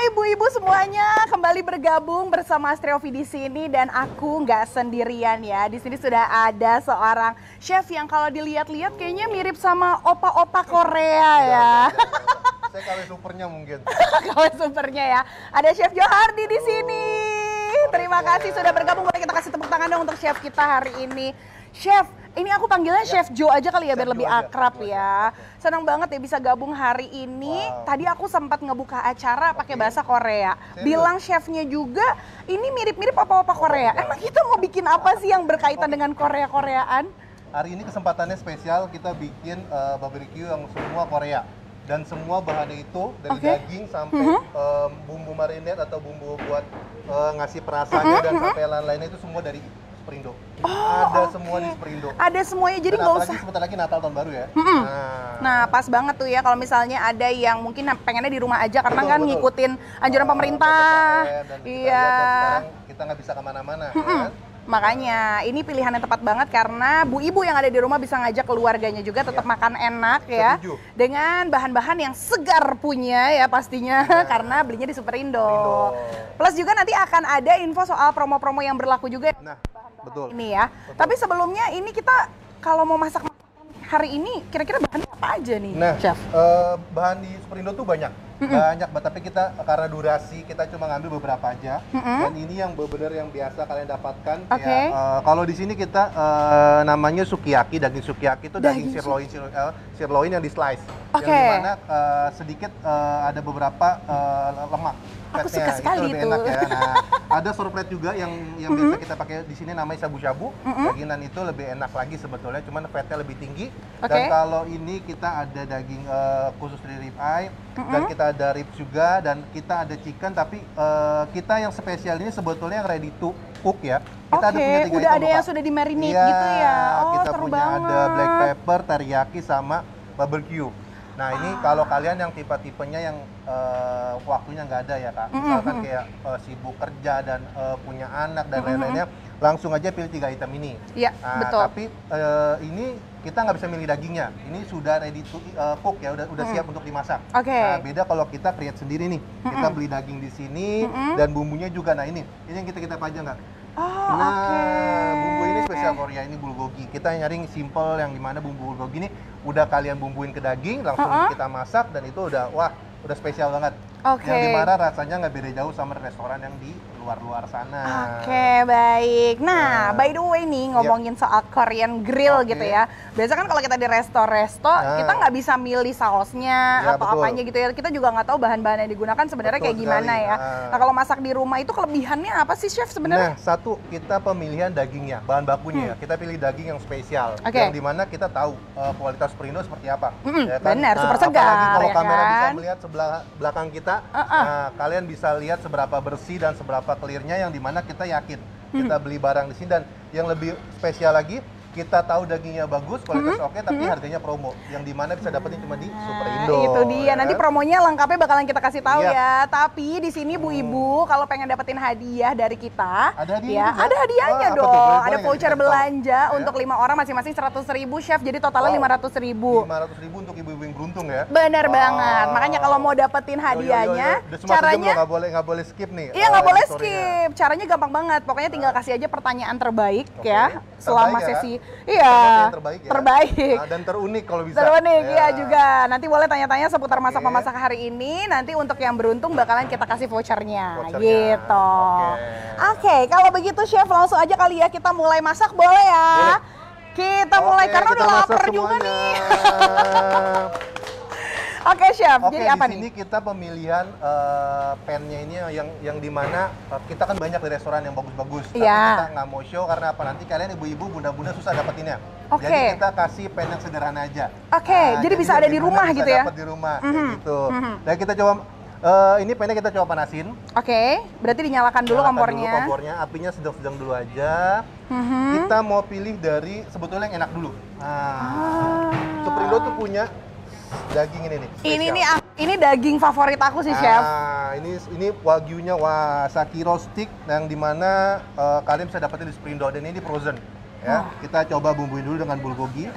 Ibu-ibu semuanya, kembali bergabung bersama Astriovi di sini dan aku nggak sendirian ya. Di sini sudah ada seorang chef yang kalau dilihat-lihat kayaknya mirip sama opa-opa Korea ya. Saya KW supernya mungkin. KW supernya ya. Ada Chef Johardi di sini. Terima kasih sudah bergabung. Boleh kita kasih tepuk tangan dong untuk chef kita hari ini. Chef, ini aku panggilnya Chef Joe aja kali ya biar lebih akrab ya. Senang banget ya bisa gabung hari ini. Tadi aku sempat ngebuka acara pakai bahasa Korea. Bilang chefnya juga ini mirip-mirip apa-apa Korea. Emang kita mau bikin apa sih yang berkaitan dengan Korea-Koreaan? Hari ini kesempatannya spesial, kita bikin barbecue yang semua Korea. Dan semua bahannya itu dari daging sampai bumbu marinade atau bumbu buat ngasih perasanya dan sampai lain-lainnya itu semua dari Superindo. Ada semua di Superindo. Ada semuanya, jadi nggak usah. Sebentar lagi Natal tahun baru ya. Nah, pas banget tuh ya kalau misalnya ada yang mungkin pengennya di rumah aja karena kan ngikutin anjuran pemerintah. Iya. Sekarang kita nggak bisa kemana-mana. Kan? Makanya ini pilihan yang tepat banget karena bu ibu yang ada di rumah bisa ngajak keluarganya juga tetap makan enak ya. Setuju. Dengan bahan-bahan yang segar punya ya pastinya karena belinya di Superindo. Plus juga nanti akan ada info soal promo-promo yang berlaku juga. Nah, betul. Ini ya. Betul. Tapi sebelumnya ini kita kalau mau masak hari ini kira-kira bahannya apa aja nih, Nah, Chef? bahan di Superindo tuh banyak. Banyak, tapi kita karena durasi kita cuma ngambil beberapa aja. Dan ini yang benar-benar yang biasa kalian dapatkan. Ya, kalau di sini kita namanya sukiyaki, daging sukiyaki itu daging sirloin yang di slice. Yang dimana sedikit ada beberapa lemak. Aku suka sekali itu. Enak ya. Nah, ada sorplet juga yang biasa kita pakai di sini namanya shabu-shabu. Dagingan itu lebih enak lagi sebetulnya, cuman fatnya lebih tinggi. Dan kalau ini kita ada daging khusus dari rib eye, dan kita ada ribs juga, dan kita ada chicken. Tapi kita yang spesial ini sebetulnya yang ready to cook ya. Kita ada punya 3 udah item, ada yang sudah di-marinate iya, gitu ya. Oh, kita seru punya banget. ada black pepper, teriyaki sama barbecue. Nah ini kalau kalian yang tipe-tipenya yang waktunya nggak ada ya Kak, misalkan kayak sibuk kerja dan punya anak dan lain-lainnya, langsung aja pilih 3 item ini. Iya, Nah, betul. tapi ini kita nggak bisa milih dagingnya, ini sudah ready to cook ya, udah siap untuk dimasak. Nah beda kalau kita create sendiri nih, kita beli daging di sini dan bumbunya juga. Nah ini yang kita pajang Kak. Bumbu ini spesial Korea, ini bulgogi. Kita nyari simple yang dimana bumbu bulgogi ini udah kalian bumbuin ke daging, langsung kita masak dan itu udah udah spesial banget. Yang dimana rasanya nggak beda jauh sama restoran yang di luar-luar sana. Baik. Nah, by the way nih ngomongin soal Korean grill gitu ya. Biasa kan kalau kita di resto-resto kita nggak bisa milih sausnya atau apanya gitu ya. Kita juga nggak tahu bahan-bahan yang digunakan sebenarnya kayak gimana ya. Nah, kalau masak di rumah itu kelebihannya apa sih Chef sebenarnya? Nah, satu kita pemilihan dagingnya, bahan bakunya ya. Kita pilih daging yang spesial, yang dimana kita tahu kualitas Superindo seperti apa. Ya kan? Benar, super segar. Apalagi kalau ya kamera bisa kan? melihat sebelah belakang kita, nah, kalian bisa lihat seberapa bersih dan seberapa clearnya, yang dimana kita yakin kita beli barang di sini. Dan yang lebih spesial lagi, kita tahu dagingnya bagus, kualitas oke, tapi harganya promo, yang dimana bisa dapetin cuma di Superindo. Itu dia, nanti promonya lengkapnya bakalan kita kasih tahu ya. Tapi di sini Bu Ibu kalau pengen dapetin hadiah dari kita, ada hadiah ada hadiahnya dong. Ada voucher belanja untuk 5 orang masing-masing 100.000 Chef, jadi totalnya 500.000. 500.000 untuk ibu-ibu yang beruntung ya. Bener banget. Makanya kalau mau dapetin hadiahnya, caranya nggak boleh skip nih. Iya, nggak boleh skip. Caranya gampang banget. Pokoknya tinggal kasih aja pertanyaan terbaik ya selama sesi. Iya, terbaik. Nah, dan terunik kalau bisa. Terunik, iya juga. Nanti boleh tanya-tanya seputar masak-memasak hari ini. Nanti untuk yang beruntung bakalan kita kasih vouchernya. Gitu. Oke, kalau begitu Chef langsung aja kali ya kita mulai masak, boleh ya? Boleh. Kita mulai karena udah lapar juga nih. Oke Chef, jadi apa nih? Di sini kita pemilihan pan-nya ini yang dimana kita kan banyak di restoran yang bagus-bagus, tapi kita nggak mau show karena apa, nanti kalian ibu-ibu, bunda-bunda susah dapetinnya. Jadi kita kasih pan yang sederhana aja. Jadi bisa ada di rumah gitu ya? Dapat di rumah, kayak gitu. Dan kita coba, ini pannya kita coba panasin. Berarti dinyalakan dulu kompornya. Apinya sedang-sedang dulu aja. Kita mau pilih dari sebetulnya yang enak dulu. Superindo tuh punya daging ini nih. Ini daging favorit aku sih Chef. Ini wagyunya Sakiro stick yang dimana kalian bisa dapetin di Superindo, dan ini frozen. Ya, kita coba bumbuin dulu dengan bulgogi.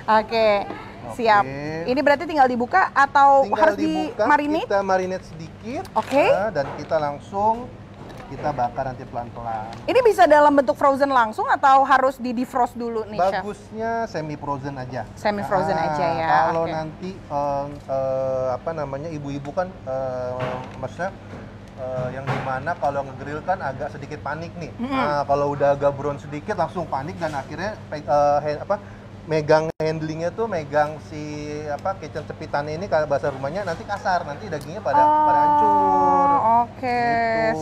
Oke, siap. Ini berarti tinggal dibuka atau harus di-marinate? Kita marinate sedikit. Oke. Dan kita langsung kita bakar nanti pelan-pelan. Ini bisa dalam bentuk frozen langsung atau harus di defrost dulu nih, Chef? Bagusnya semi frozen aja. Semi frozen aja ya. Kalau nanti apa namanya ibu-ibu kan maksudnya yang dimana kalau ngegrill kan agak sedikit panik nih. Nah, kalau udah agak brown sedikit langsung panik dan akhirnya megang handlingnya tuh megang si kitchen cepitannya ini kalau bahasa rumahnya nanti kasar, nanti dagingnya pada hancur. Oke,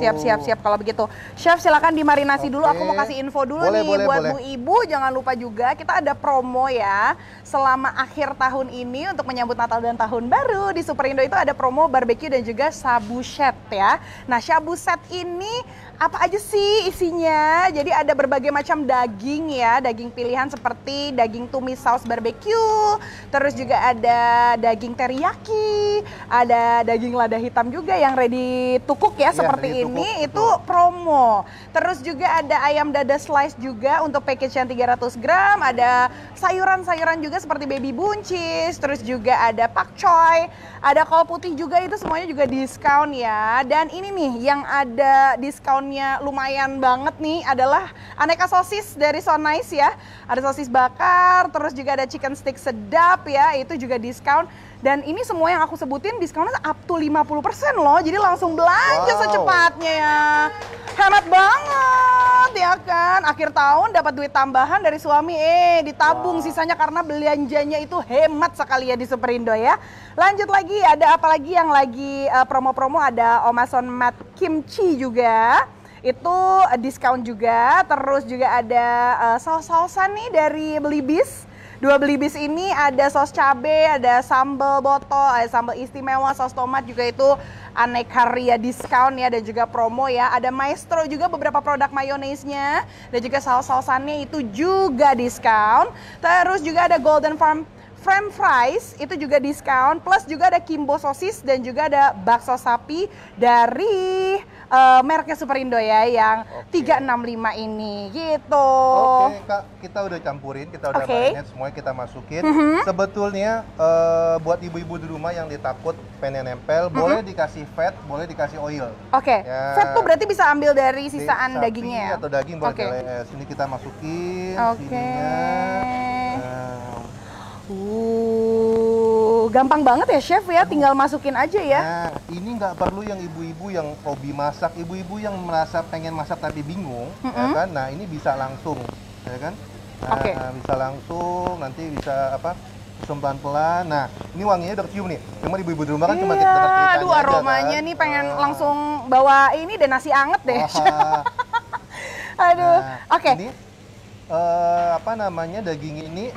siap kalau begitu. Chef silakan dimarinasi dulu. Aku mau kasih info dulu buat Bu Ibu. Jangan lupa juga kita ada promo ya selama akhir tahun ini untuk menyambut Natal dan Tahun Baru di Superindo itu ada promo barbecue dan juga shabu set ya. Nah shabu set ini apa aja sih isinya? Jadi ada berbagai macam daging ya, daging pilihan seperti daging tumis saus barbecue, terus juga ada daging teriyaki, ada daging lada hitam juga yang ready to cook ya, seperti ini, itu promo. Terus juga ada ayam dada slice juga untuk package yang 300 gram, ada sayuran-sayuran juga seperti baby buncis, terus juga ada pakcoy, ada kol putih juga, itu semuanya juga diskon ya. Dan ini nih yang ada diskon lumayan banget nih adalah aneka sosis dari So Nice ya. Ada sosis bakar, terus juga ada chicken stick sedap ya, itu juga diskon. Dan ini semua yang aku sebutin diskonnya up to 50% loh. Jadi langsung belanja secepatnya ya. Hemat banget ya kan. Akhir tahun dapat duit tambahan dari suami, ditabung sisanya karena belanjanya itu hemat sekali ya di Superindo ya. Lanjut lagi, ada apa lagi yang lagi promo-promo, ada Omason Mat Kimchi juga. Itu diskon juga, terus juga ada saus-sausan nih dari Belibis. Dua Belibis ini ada saus cabe, ada sambal botol, ada sambal istimewa, saus tomat juga itu aneka ria diskon ya, dan juga promo ya. Ada Maestro juga beberapa produk mayonaise-nya, dan juga saus-sausannya itu juga diskon. Terus juga ada Golden Farm French fries itu juga diskon, plus juga ada Kimbo sosis dan juga ada bakso sapi dari mereknya Superindo ya yang 365 ini gitu. Oke Kak, kita udah campurin, kita udah marinate semuanya, kita masukin. Sebetulnya buat ibu-ibu di rumah yang ditakut pengen nempel, boleh dikasih fat, boleh dikasih oil. Ya. Fat tuh berarti bisa ambil dari sisaan dagingnya ya? Atau daging boleh diles. Ini kita masukin sininya. Gampang banget ya Chef ya, tinggal masukin aja ya. Nah, ini nggak perlu yang ibu-ibu yang hobi masak, ibu-ibu yang merasa pengen masak tapi bingung, ya kan? Nah, ini bisa langsung, ya kan? Nah, bisa langsung, nanti bisa susun pelan-pelan. Nah, ini wanginya udah kecium nih. Cuma ibu-ibu di rumah kan cuma kita dengar ceritanya aduh, aromanya aja, kan? Nih pengen langsung bawa ini dan nasi anget deh. Aduh, Ini daging ini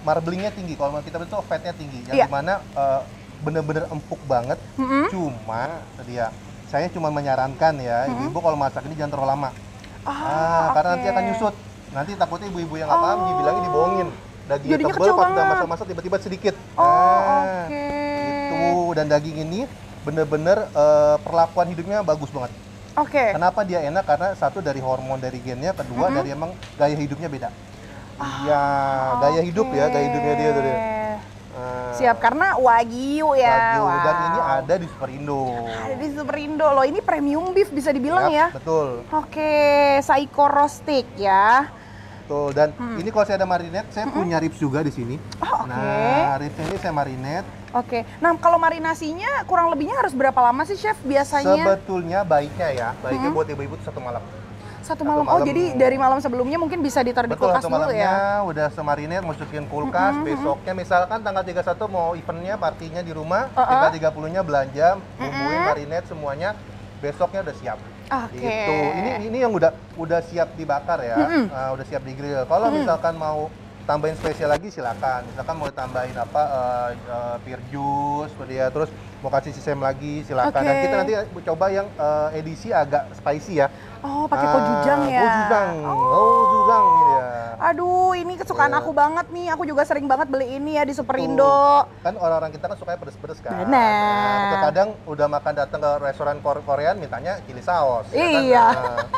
marblingnya tinggi, kalau kita betul fatnya tinggi, yang dimana bener-bener empuk banget. Cuma saya cuma menyarankan ya, ibu-ibu kalau masak ini jangan terlalu lama, karena nanti akan nyusut. Nanti takutnya ibu-ibu yang nggak paham dibilangnya dibohongin, dagingnya tebel, pas udah masak-masak tiba-tiba sedikit. Itu. Dan daging ini bener-bener perlakuan hidupnya bagus banget. Kenapa dia enak? Karena satu dari hormon dari gennya, kedua dari emang gaya hidupnya beda. Iya, gaya hidup ya, gaya hidupnya dia tuh dia. Siap, karena Wagyu ya. Wagyu, dan ini ada di Superindo. Ada di Superindo loh, ini premium beef bisa dibilang ya. Betul. Saiko roasted ya. Betul, dan ini kalau saya ada marinade, saya punya ribs juga di sini. Nah, ribs ini saya marinade. Nah kalau marinasinya kurang lebihnya harus berapa lama sih Chef biasanya? Sebetulnya baiknya buat ibu-ibu itu 1 malam. 1 malam. Oh, jadi dari malam sebelumnya mungkin bisa ditaruh di kulkas dulu ya? Udah semarinate, masukin kulkas, besoknya misalkan tanggal 31 mau eventnya, partinya di rumah, tanggal 30-nya belanja, bumbuin, marinate semuanya, besoknya udah siap. Gitu. Ini yang udah siap dibakar ya, udah siap di grill. Kalau misalkan mau tambahin spesial lagi silakan. Misalkan mau tambahin pear juice, terus mau kasih sesame lagi silakan. Dan kita nanti coba yang edisi agak spicy ya. Pakai gochujang ya. Gochujang ini ya. Aduh, ini kesukaan aku banget nih. Aku juga sering banget beli ini ya di Superindo. Kan orang-orang kita kan sukanya pedes-pedes kan. Benar. Kadang udah makan datang ke restoran Korean mintanya chili saus. Iya. Ya kan?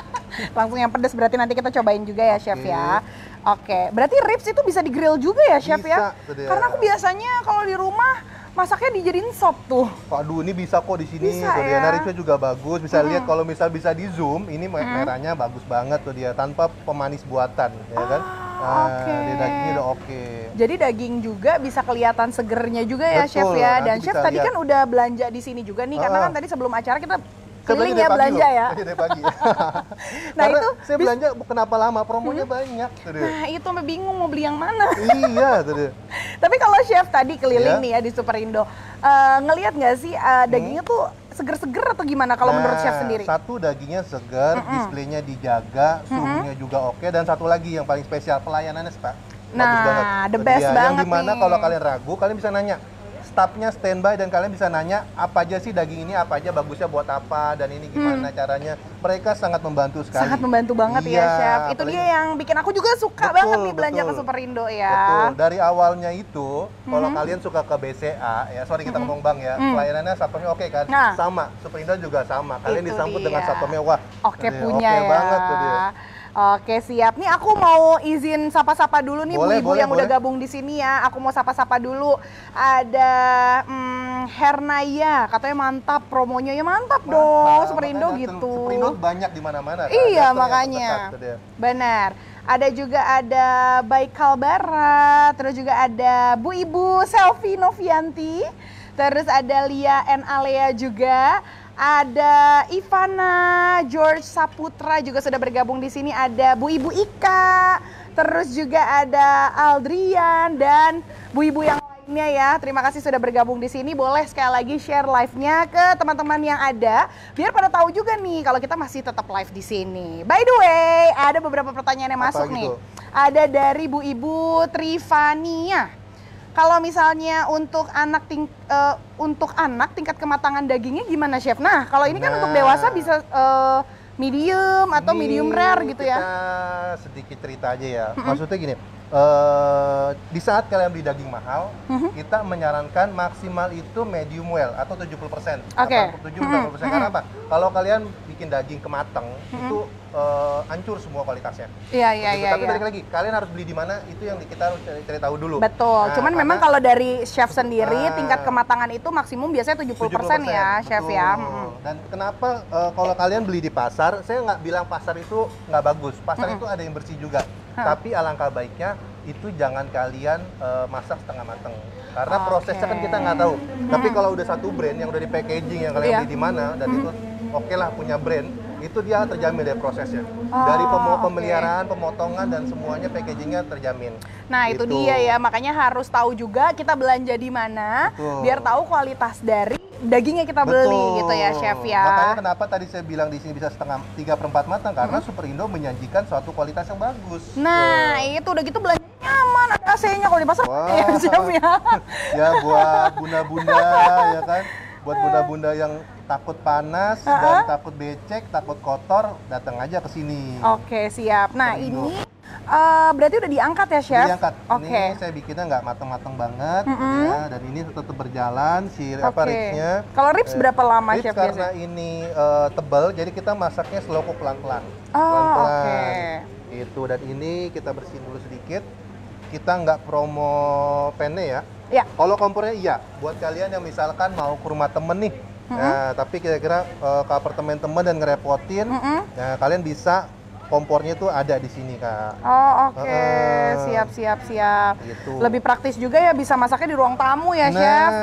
Langsung yang pedas berarti nanti kita cobain juga ya Chef ya. Oke, berarti ribs itu bisa di grill juga ya Chef ya? Karena aku biasanya kalau di rumah masaknya dijadiin sop tuh. Aduh, ini bisa kok di sini. Bisa tuh ya. dia, nariknya juga bagus. Bisa lihat kalau misal bisa di zoom, ini merahnya bagus banget tuh dia, tanpa pemanis buatan, ya kan? Dia dagingnya udah oke. Jadi daging juga bisa kelihatan segernya juga ya Betul, Chef ya. Dan nanti Chef bisa tadi lihat. kan udah belanja di sini juga nih, karena kan tadi sebelum acara kita keliling Dari ya pagi belanja loh. ya. Dari pagi. Nah Karena itu saya belanja kenapa lama? Promonya banyak. Tuh dia. Nah itu sampai bingung mau beli yang mana. Iya, tuh dia. Tapi kalau Chef tadi keliling nih ya di Superindo, ngelihat nggak sih dagingnya tuh seger-seger atau gimana kalau menurut Chef sendiri? Satu, dagingnya segar, displaynya dijaga, suhunya juga oke, dan satu lagi yang paling spesial, pelayanannya bagus banget. The best Yang banget dimana nih. kalau kalian ragu, kalian bisa nanya. Staffnya standby dan kalian bisa nanya apa aja sih daging ini, apa aja bagusnya buat apa, dan ini gimana caranya. Mereka sangat membantu sekali. Sangat membantu banget ya Chef. Itu dia yang bikin aku juga suka banget nih belanja ke Superindo ya. Betul. Dari awalnya itu, kalau kalian suka ke BCA, ya sorry kita ngomong bang ya, pelayanannya satpamnya oke kan? Nah. Sama, Superindo juga sama. Kalian Itu disambut dia. dengan satpamnya, wah Oke tuh dia, punya oke ya. banget tuh dia. Oke siap. Nih aku mau izin sapa-sapa dulu nih Boleh, bu-ibu yang boleh. udah gabung di sini ya. Aku mau sapa-sapa dulu. Ada Hernaya, katanya mantap promonya ya mantap dong. Superindo gitu. Superindo banyak di mana-mana. Kan? Iya Datang yang makanya. terdekat tuh dia. Benar. Ada juga ada Baikal Barat, terus juga ada Bu Ibu Selvi Novianti, terus ada Lia and Alea juga. Ada Ivana, George Saputra juga sudah bergabung di sini. Ada Bu Ibu Ika, terus juga ada Aldrian dan Bu Ibu yang lainnya ya. Terima kasih sudah bergabung di sini. Boleh sekali lagi share live-nya ke teman-teman yang ada, biar pada tahu juga nih kalau kita masih tetap live di sini. By the way, ada beberapa pertanyaan yang masuk nih. Ada dari Bu Ibu Trivania. Kalau misalnya untuk anak tingkat kematangan dagingnya gimana Chef? Nah kalau ini kan untuk dewasa bisa medium atau medium rare gitu ya? Kita sedikit cerita aja ya. Maksudnya gini, di saat kalian beli daging mahal, kita menyarankan maksimal itu medium well atau 70%. 87-90%. Karena apa? Kalau kalian bikin daging kematang, itu hancur semua kualitasnya. Iya. Tapi balik lagi, kalian harus beli di mana, itu yang kita harus cari tahu dulu. Betul, cuman memang kalau dari Chef sendiri, tingkat kematangan itu maksimum biasanya 70% ya Chef ya. Dan kenapa kalau kalian beli di pasar, saya nggak bilang pasar itu nggak bagus. Pasar itu ada yang bersih juga. Tapi alangkah baiknya itu jangan kalian masak setengah mateng. Karena prosesnya kan kita nggak tahu. Tapi kalau udah satu brand yang udah di packaging yang kalian beli di mana, dan itu oke lah punya brand, itu dia terjamin dari prosesnya. Dari pemeliharaan, pemotongan, dan semuanya packagingnya terjamin. Nah itu dia ya, makanya harus tahu juga kita belanja di mana, biar tahu kualitas dari daging yang kita beli gitu ya Chef ya. Makanya kenapa tadi saya bilang di sini bisa setengah 3/4 matang, karena Superindo menyajikan suatu kualitas yang bagus. Nah itu udah gitu belanjanya nyaman, ada AC-nya kalau di pasar ya Chef ya. Ya buat bunda-bunda ya kan, buat bunda-bunda yang takut panas dan takut becek, takut kotor, datang aja ke sini. Oke siap. Nah ini berarti udah diangkat ya Chef? Diangkat. Ini saya bikinnya nggak mateng-mateng banget ya, dan ini tetap berjalan si ribsnya. Kalau ribs berapa lama ribs Chef karena biasanya? ini tebal, jadi kita masaknya slow cook pelan-pelan. Itu, dan ini kita bersihin dulu sedikit. Kita nggak promo penne ya. Kalau kompornya iya, buat kalian yang misalkan mau ke rumah temen nih, nah, tapi kira-kira ke apartemen temen dan ngerepotin, nah, kalian bisa kompornya tuh ada di sini Kak. Siap. Gitu. Lebih praktis juga ya, bisa masaknya di ruang tamu ya Chef.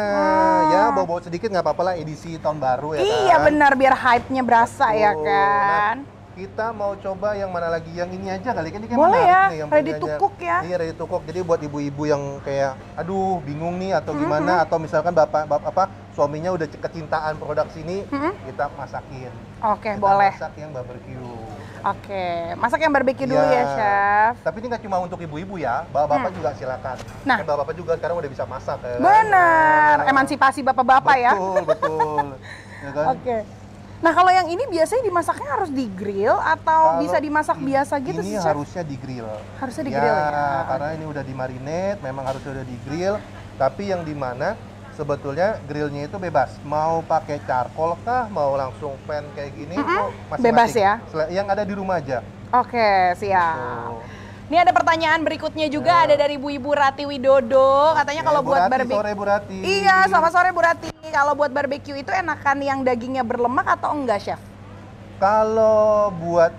Ya bawa-bawa sedikit nggak apa-apa lah, edisi tahun baru ya. Iya kan? benar, biar hype-nya berasa ya kan. Kita mau coba yang mana lagi, yang ini aja kali kan, ini kan boleh ya, nih, yang ready to punyanya. cook ya. Iya ready to cook, jadi buat ibu-ibu yang kayak aduh bingung nih atau gimana, atau misalkan bapak suaminya udah kecintaan produk sini, kita masakin. Oke, boleh. Masak yang barbecue. Oke, masak yang barbecue dulu ya Chef. Tapi ini nggak cuma untuk ibu-ibu ya, bapak-bapak juga silakan. Nah, kan bapak-bapak juga sekarang udah bisa masak ya. Benar, emansipasi bapak-bapak ya. Betul. Ya kan? Oke. Nah kalau yang ini biasanya dimasaknya harus di grill atau bisa dimasak biasa gitu sih Chef? Ini harusnya di grill. Harusnya di grill ya? Karena ini udah dimarinate, memang harusnya udah di grill. Tapi yang dimana sebetulnya grillnya itu bebas. Mau pakai charcoal kah, mau langsung pan kayak gini, itu masing-masing. Bebas ya? Yang ada di rumah aja. Oke, siap. Ini ada pertanyaan berikutnya juga, ada dari Bu Ibu Rati Widodo. Katanya kalau buat barbeque. Sore Bu Rati. Iya, selamat sore Bu Rati. Kalau buat barbeque itu enakan yang dagingnya berlemak atau enggak, Chef? Kalau buat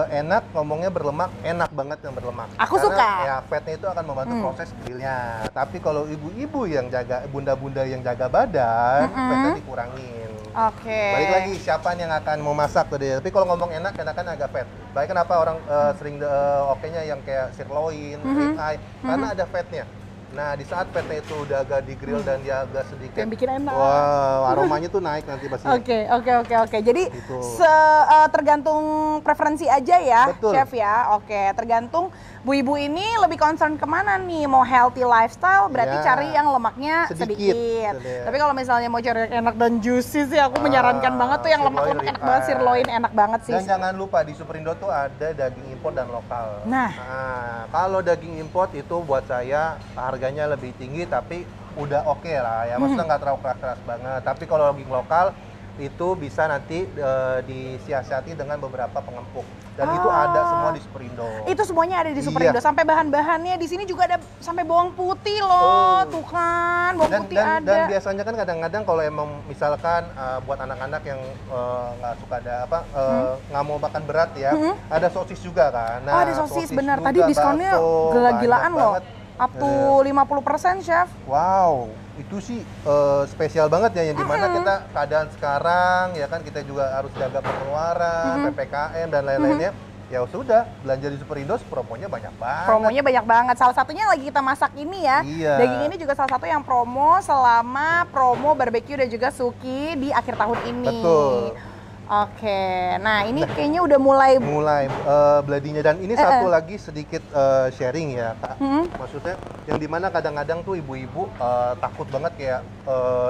enak, ngomongnya berlemak, enak banget yang berlemak. Aku karena, suka. Ya, fatnya itu akan membantu proses grillnya. Tapi kalau ibu-ibu yang jaga, bunda-bunda yang jaga badan, fatnya dikurangin. Oke. Balik lagi, siapa yang akan mau masak tadi. Tapi kalau ngomong enak, enakan agak fat. Baik kenapa orang sering oke-nya yang kayak sirloin, rib eye, karena ada fatnya. Nah, di saat fatnya itu udah agak di grill dan dia agak sedikit, yang bikin enak. Wow, aromanya tuh naik nanti pasti. Oke. Jadi gitu. tergantung preferensi aja ya, Betul. Chef ya. Oke, tergantung Bu Ibu ini lebih concern kemana nih? Mau healthy lifestyle berarti Ya, cari yang lemaknya sedikit. Tapi kalau misalnya mau cari yang enak dan juicy sih, aku menyarankan banget tuh yang lemak-lemak enak banget, sirloin enak banget sih. Dan jangan lupa di Superindo tuh ada daging impor dan lokal. Nah, kalau daging impor itu buat saya harganya lebih tinggi tapi udah oke lah ya. Maksudnya nggak terlalu keras-keras banget. Tapi kalau daging lokal itu bisa nanti disiasati dengan beberapa pengempuk. Dan itu ada semua di Superindo. Itu semuanya ada di Superindo. Sampai bahan-bahannya di sini juga ada sampai bawang putih loh. Tuh kan, bawang putih ada. Dan biasanya kan kadang-kadang kalau emang misalkan buat anak-anak yang nggak suka ada nggak mau makan berat ya, ada sosis juga kan. Nah, ada sosis benar. Tadi diskonnya gila-gilaan loh. Up to 50%, Chef. Wow, itu sih spesial banget ya, yang dimana kita keadaan sekarang ya kan, kita juga harus jaga pengeluaran, PPKM dan lain-lainnya. Ya sudah, belanja di Superindo promonya banyak banget. Promonya banyak banget. Salah satunya lagi kita masak ini ya. Iya. Daging ini juga salah satu yang promo selama promo barbeque dan juga suki di akhir tahun ini. Betul. Oke, nah ini kayaknya udah mulai beladinya. Dan ini satu lagi sedikit sharing ya Kak. Maksudnya yang dimana kadang-kadang tuh ibu-ibu takut banget kayak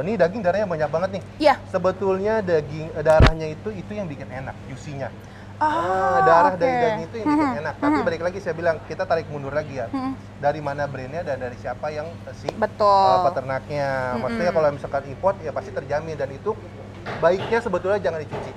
nih daging darahnya banyak banget nih. Iya. Sebetulnya daging darahnya itu yang bikin enak, juicy-nya. Darah dari daging itu yang bikin enak. Tapi balik lagi saya bilang, kita tarik mundur lagi ya. Dari mana brandnya dan dari siapa yang peternaknya. Maksudnya kalau misalkan import ya pasti terjamin, dan itu baiknya sebetulnya jangan dicuci.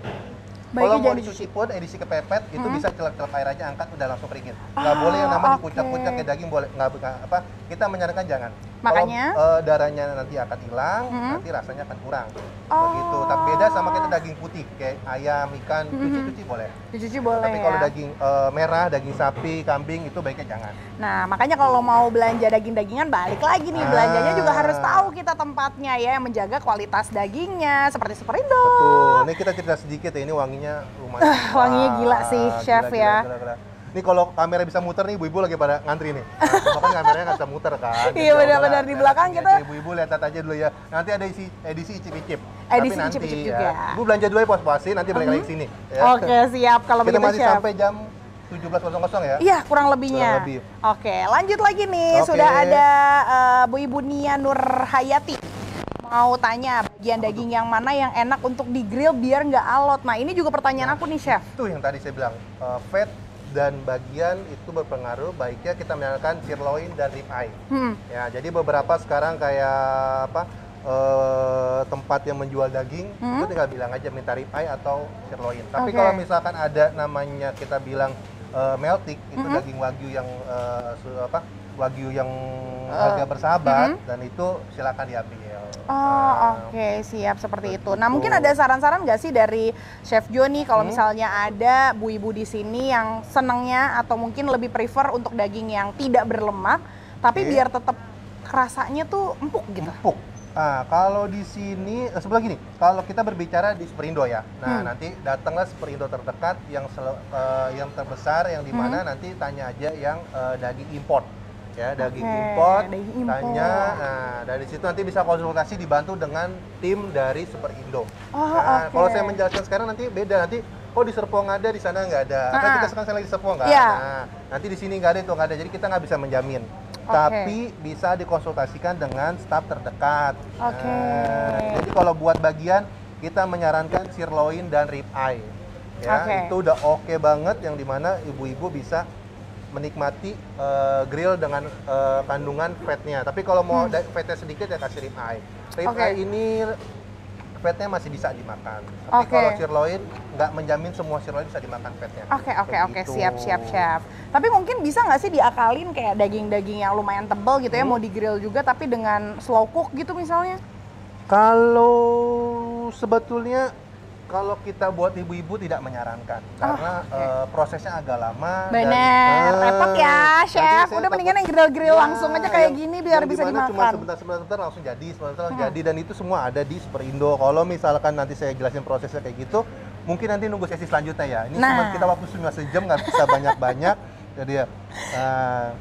Kalau mau dicuci pun edisi kepepet itu bisa celak-celak air aja, angkat udah langsung keringin. Nggak boleh yang namanya dikucak-kucak kayak daging, boleh nggak kita menyarankan jangan. Makanya kalau darahnya nanti akan hilang, nanti rasanya akan kurang. Begitu. Tapi beda sama kita daging putih kayak ayam, ikan, cuci boleh. Dicuci boleh. Tapi kalau daging merah, daging sapi, kambing itu baiknya jangan. Nah, makanya kalau mau belanja daging-dagingan balik lagi nih, belanjanya juga harus tahu kita tempatnya ya, yang menjaga kualitas dagingnya seperti Superindo. Betul. Ini kita cerita sedikit ya, ini wanginya lumayan. Wanginya gila sih, Chef ya. Gila. Ini kalau kamera bisa muter nih, ibu-ibu lagi pada ngantri nih. Nah, kan kameranya nggak bisa muter kan. Iya, benar-benar di belakang kita. Ibu-ibu lihat aja dulu ya. Nanti ada edisi icip-icip. Edisi Tapi icip-icip nanti juga. ya. Ibu belanja dulu ya puas-puasin, nanti balik lagi ke sini. Ya. Oke, siap kalau kita begitu, masih Chef. sampai jam 17.00 ya? Iya, kurang lebihnya. Kurang lebih. Oke, lanjut lagi nih. Sudah ada Bu Ibu Nia Nur Hayati. Mau tanya bagian daging yang mana yang enak untuk di grill biar nggak alot. Nah, ini juga pertanyaan aku nih, Chef. Itu yang tadi saya bilang, fat dan bagian itu berpengaruh. Baiknya kita menggunakan sirloin dan rib eye. Ya, jadi beberapa sekarang kayak tempat yang menjual daging itu tinggal bilang aja minta rib eye atau sirloin. Tapi kalau misalkan ada namanya kita bilang meltik, itu daging wagyu yang wagyu yang harga bersahabat, dan itu silakan diambil. Oke, siap seperti itu. Nah, mungkin ada saran-saran nggak sih dari Chef Jo nih kalau misalnya ada bu ibu di sini yang senangnya atau mungkin lebih prefer untuk daging yang tidak berlemak, tapi biar tetap rasanya tuh empuk gitu. Empuk. Nah, kalau di sini sebelah gini, kalau kita berbicara di Superindo ya, nah nanti datanglah Superindo terdekat yang terbesar, yang dimana nanti tanya aja yang daging import. Ya, daging import, tanya, nah dari situ nanti bisa konsultasi, dibantu dengan tim dari Superindo. Kalau saya menjelaskan sekarang nanti beda, nanti kok di Serpong ada, di sana nggak ada. Kan kita sekarang lagi di Serpong kan? Nah, nanti di sini nggak ada, itu nggak ada, jadi kita nggak bisa menjamin. Tapi bisa dikonsultasikan dengan staf terdekat. Jadi kalau buat bagian, kita menyarankan sirloin dan rib eye. Ya, itu udah oke banget, yang dimana ibu-ibu bisa menikmati grill dengan kandungan fatnya. Tapi kalau mau fatnya sedikit ya kasih rib eye. Rib eye ini fatnya masih bisa dimakan. Tapi kalau sirloin nggak menjamin semua sirloin bisa dimakan fatnya. Oke, siap. Tapi mungkin bisa nggak sih diakalin kayak daging-daging yang lumayan tebal gitu ya, mau di grill juga tapi dengan slow cook gitu misalnya? Kalau sebetulnya kalau kita buat ibu-ibu tidak menyarankan karena prosesnya agak lama. Bener, repot ya chef. Udah mendingan yang grill-grill langsung aja kayak gini biar bisa dimakan. Cuma sebentar langsung jadi, jadi dan itu semua ada di Superindo. Kalau misalkan nanti saya jelasin prosesnya kayak gitu, mungkin nanti nunggu sesi selanjutnya ya. Ini cuma kita waktu cuma sejam, nggak bisa banyak-banyak. Jadi ya.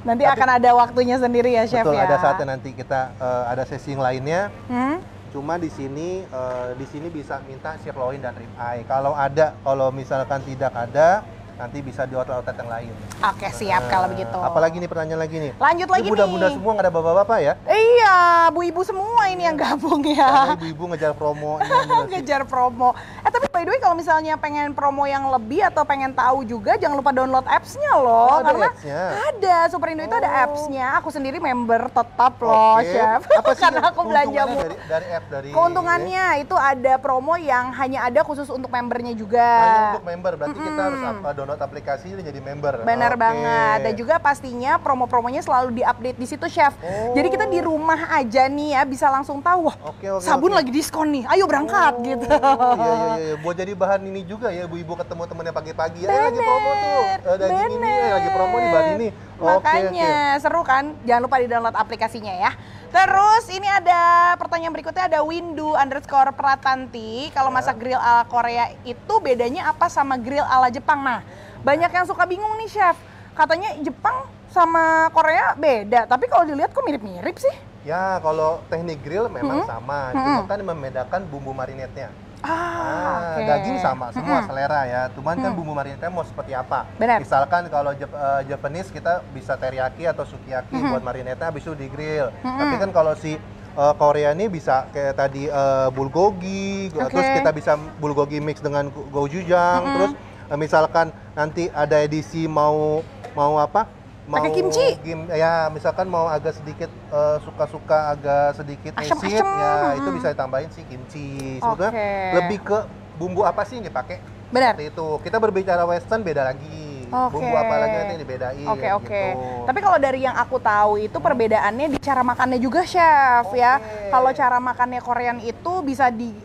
Nanti akan ada waktunya sendiri ya chef betul, ya. Betul, ada saatnya nanti kita ada sesi yang lainnya. Cuma di sini bisa minta sirloin dan rib eye. Kalau misalkan tidak ada, nanti bisa di outlet yang lain. Oke, siap kalau begitu. Apalagi nih pertanyaan lagi nih. Lanjut lagi nih. Bunda-bunda semua nggak ada bapak-bapak ya? Iya, bu-ibu semua ini yang gabung ya. Karena ibu-ibu ngejar promo. Ngejar promo. Tapi by the way kalau misalnya pengen promo yang lebih atau pengen tahu juga, jangan lupa download apps-nya loh. Karena ada Superindo itu ada apps-nya. Aku sendiri member tetap loh, chef. Apa sih karena aku belanja dari app dari keuntungannya itu ada promo yang hanya ada khusus untuk membernya juga. Hanya untuk member, berarti kita harus download aplikasi ini jadi member. Benar banget. Dan juga pastinya promo-promonya selalu diupdate di situ, chef. Jadi kita di rumah aja nih ya bisa langsung tahu, wah sabun lagi diskon nih, ayo berangkat gitu. Iya. Buat jadi bahan ini juga ya, ibu-ibu ketemu temennya pagi-pagi, ya lagi promo tuh, daging ini lagi promo di bahan ini. Makanya seru kan? Jangan lupa di download aplikasinya ya. Terus ini ada pertanyaan berikutnya, ada Windu_Pratanti. Kalau masak grill ala Korea itu bedanya apa sama grill ala Jepang? Nah, banyak yang suka bingung nih chef. Katanya Jepang sama Korea beda, tapi kalau dilihat kok mirip-mirip sih? Ya, kalau teknik grill memang sama, cuma kan membedakan bumbu marinetnya. Daging sama semua selera ya, cuman kan bumbu marinetnya mau seperti apa. Benar. Misalkan kalau Japanese kita bisa teriyaki atau sukiyaki buat marinetnya, habis itu di grill. Tapi kan kalau si Korea ini bisa kayak tadi bulgogi, terus kita bisa bulgogi mix dengan gochujang, terus misalkan nanti ada edisi mau pakai kimchi. Ya, misalkan mau agak sedikit suka-suka agak sedikit asin, ya itu bisa ditambahin si kimchi. Sebetulnya lebih ke bumbu apa sih yang dipakai? Benar. Seperti itu. Kita berbicara western beda lagi. Bumbu apa lagi nanti yang dibedain. Oke. Tapi kalau dari yang aku tahu itu perbedaannya di cara makannya juga, chef ya. Kalau cara makannya Korean itu bisa di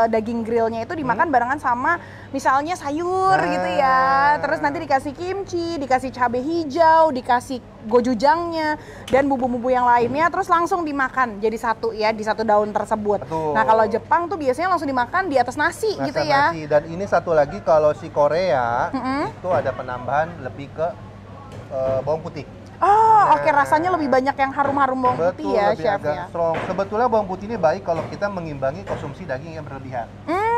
daging grillnya itu dimakan barengan sama misalnya sayur gitu ya. Terus nanti dikasih kimchi, dikasih cabai hijau, dikasih gochujangnya dan bumbu-bumbu yang lainnya, terus langsung dimakan jadi satu ya di satu daun tersebut. Betul. Nah kalau Jepang tuh biasanya langsung dimakan di atas nasi gitu ya. Nasi. Dan ini satu lagi kalau si Korea itu ada penambahan lebih ke bawang putih. Rasanya lebih banyak yang harum-harum bawang putih ya, chef ya. Strong. Sebetulnya bawang putih ini baik kalau kita mengimbangi konsumsi daging yang berlebihan.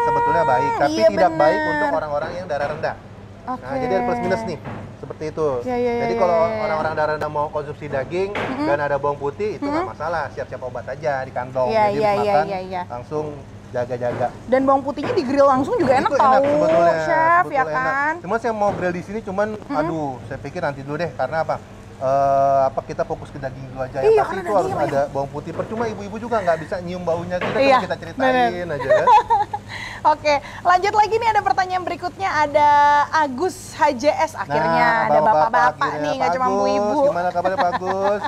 Sebetulnya baik, tapi tidak baik untuk orang-orang yang darah rendah. Nah, jadi ada plus minus nih, seperti itu. Jadi kalau orang-orang darah rendah mau konsumsi daging dan ada bawang putih, itu nggak masalah, siap-siap obat aja di kantong. Jadi makan langsung jaga-jaga. Dan bawang putihnya di grill langsung juga enak tahu, chef ya kan. Cuma saya mau grill di sini, cuman aduh, saya pikir nanti dulu deh, karena apa? Kita fokus ke daging dulu aja ya, pasti itu harus ada bawang putih. Percuma ibu-ibu juga nggak bisa nyium baunya, kita ceritain aja ya. Oke, lanjut lagi nih, ada pertanyaan berikutnya, ada Agus HJS. Akhirnya ada bapak-bapak nih, nggak cuma ibu-ibu. Gimana kabarnya Pak Agus?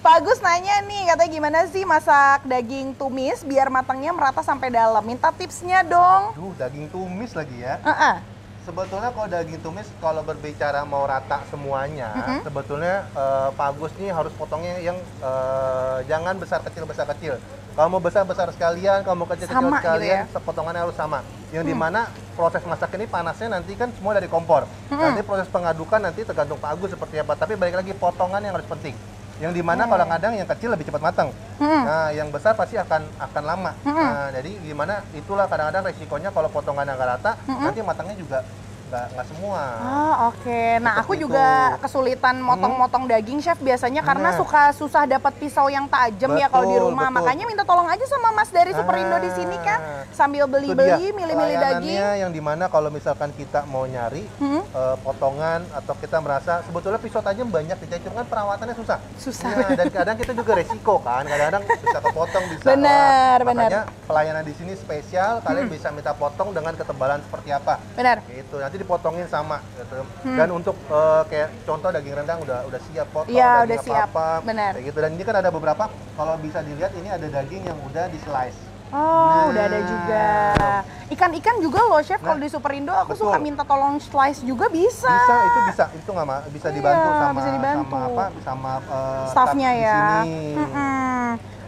Pak Agus nanya nih, katanya gimana sih masak daging tumis biar matangnya merata sampai dalam, minta tipsnya dong. Daging tumis lagi ya. Sebetulnya kalau daging tumis, kalau berbicara mau rata semuanya, sebetulnya Pak Agus nih harus potongnya yang jangan besar-kecil. Kalau mau besar-besar sekalian, kalau mau kecil-kecil sekalian, gitu ya? Potongannya harus sama. Yang dimana proses masak ini panasnya nanti kan semua dari kompor. Nanti proses pengadukan nanti tergantung Pak Agus seperti apa. Tapi balik lagi potongan yang harus penting. Yang dimana kalau kadang yang kecil lebih cepat matang. Nah, yang besar pasti akan lama. Nah, jadi gimana itulah kadang-kadang resikonya kalau potongannya nggak rata, nanti matangnya juga nggak semua. Oh, oke. Nah, aku Seperti juga itu. kesulitan motong-motong daging, Chef, biasanya karena Nah. suka susah dapat pisau yang tajam ya kalau di Betul, rumah. betul. Makanya minta tolong aja sama Mas dari Superindo di sini kan, sambil Itu dia, beli-beli, milih-milih daging. pelayanannya yang dimana kalau misalkan kita mau nyari potongan atau kita merasa sebetulnya pisau tajam banyak dicari, cuma kan perawatannya susah. Susah. Nah, dan kadang kita juga resiko kan, kadang-kadang bisa kepotong, bisa Benar, lah. benar. Makanya pelayanan di sini spesial, kalian bisa minta potong dengan ketebalan seperti apa. Benar. Gitu, nanti dipotongin sama gitu. Dan untuk kayak contoh daging rendang udah siap potong, Iya, daging udah siap. apa-apa. Benar. Kayak gitu. Dan ini kan ada beberapa, kalau bisa dilihat ini ada daging yang udah di slice. Oh, udah ada juga. Ikan-ikan juga loh, Chef. Kalau Nah, di Superindo aku betul. suka minta tolong slice juga bisa. Itu nggak bisa dibantu Iya, sama bisa dibantu. sama apa sama Staffnya staff di ya. sini.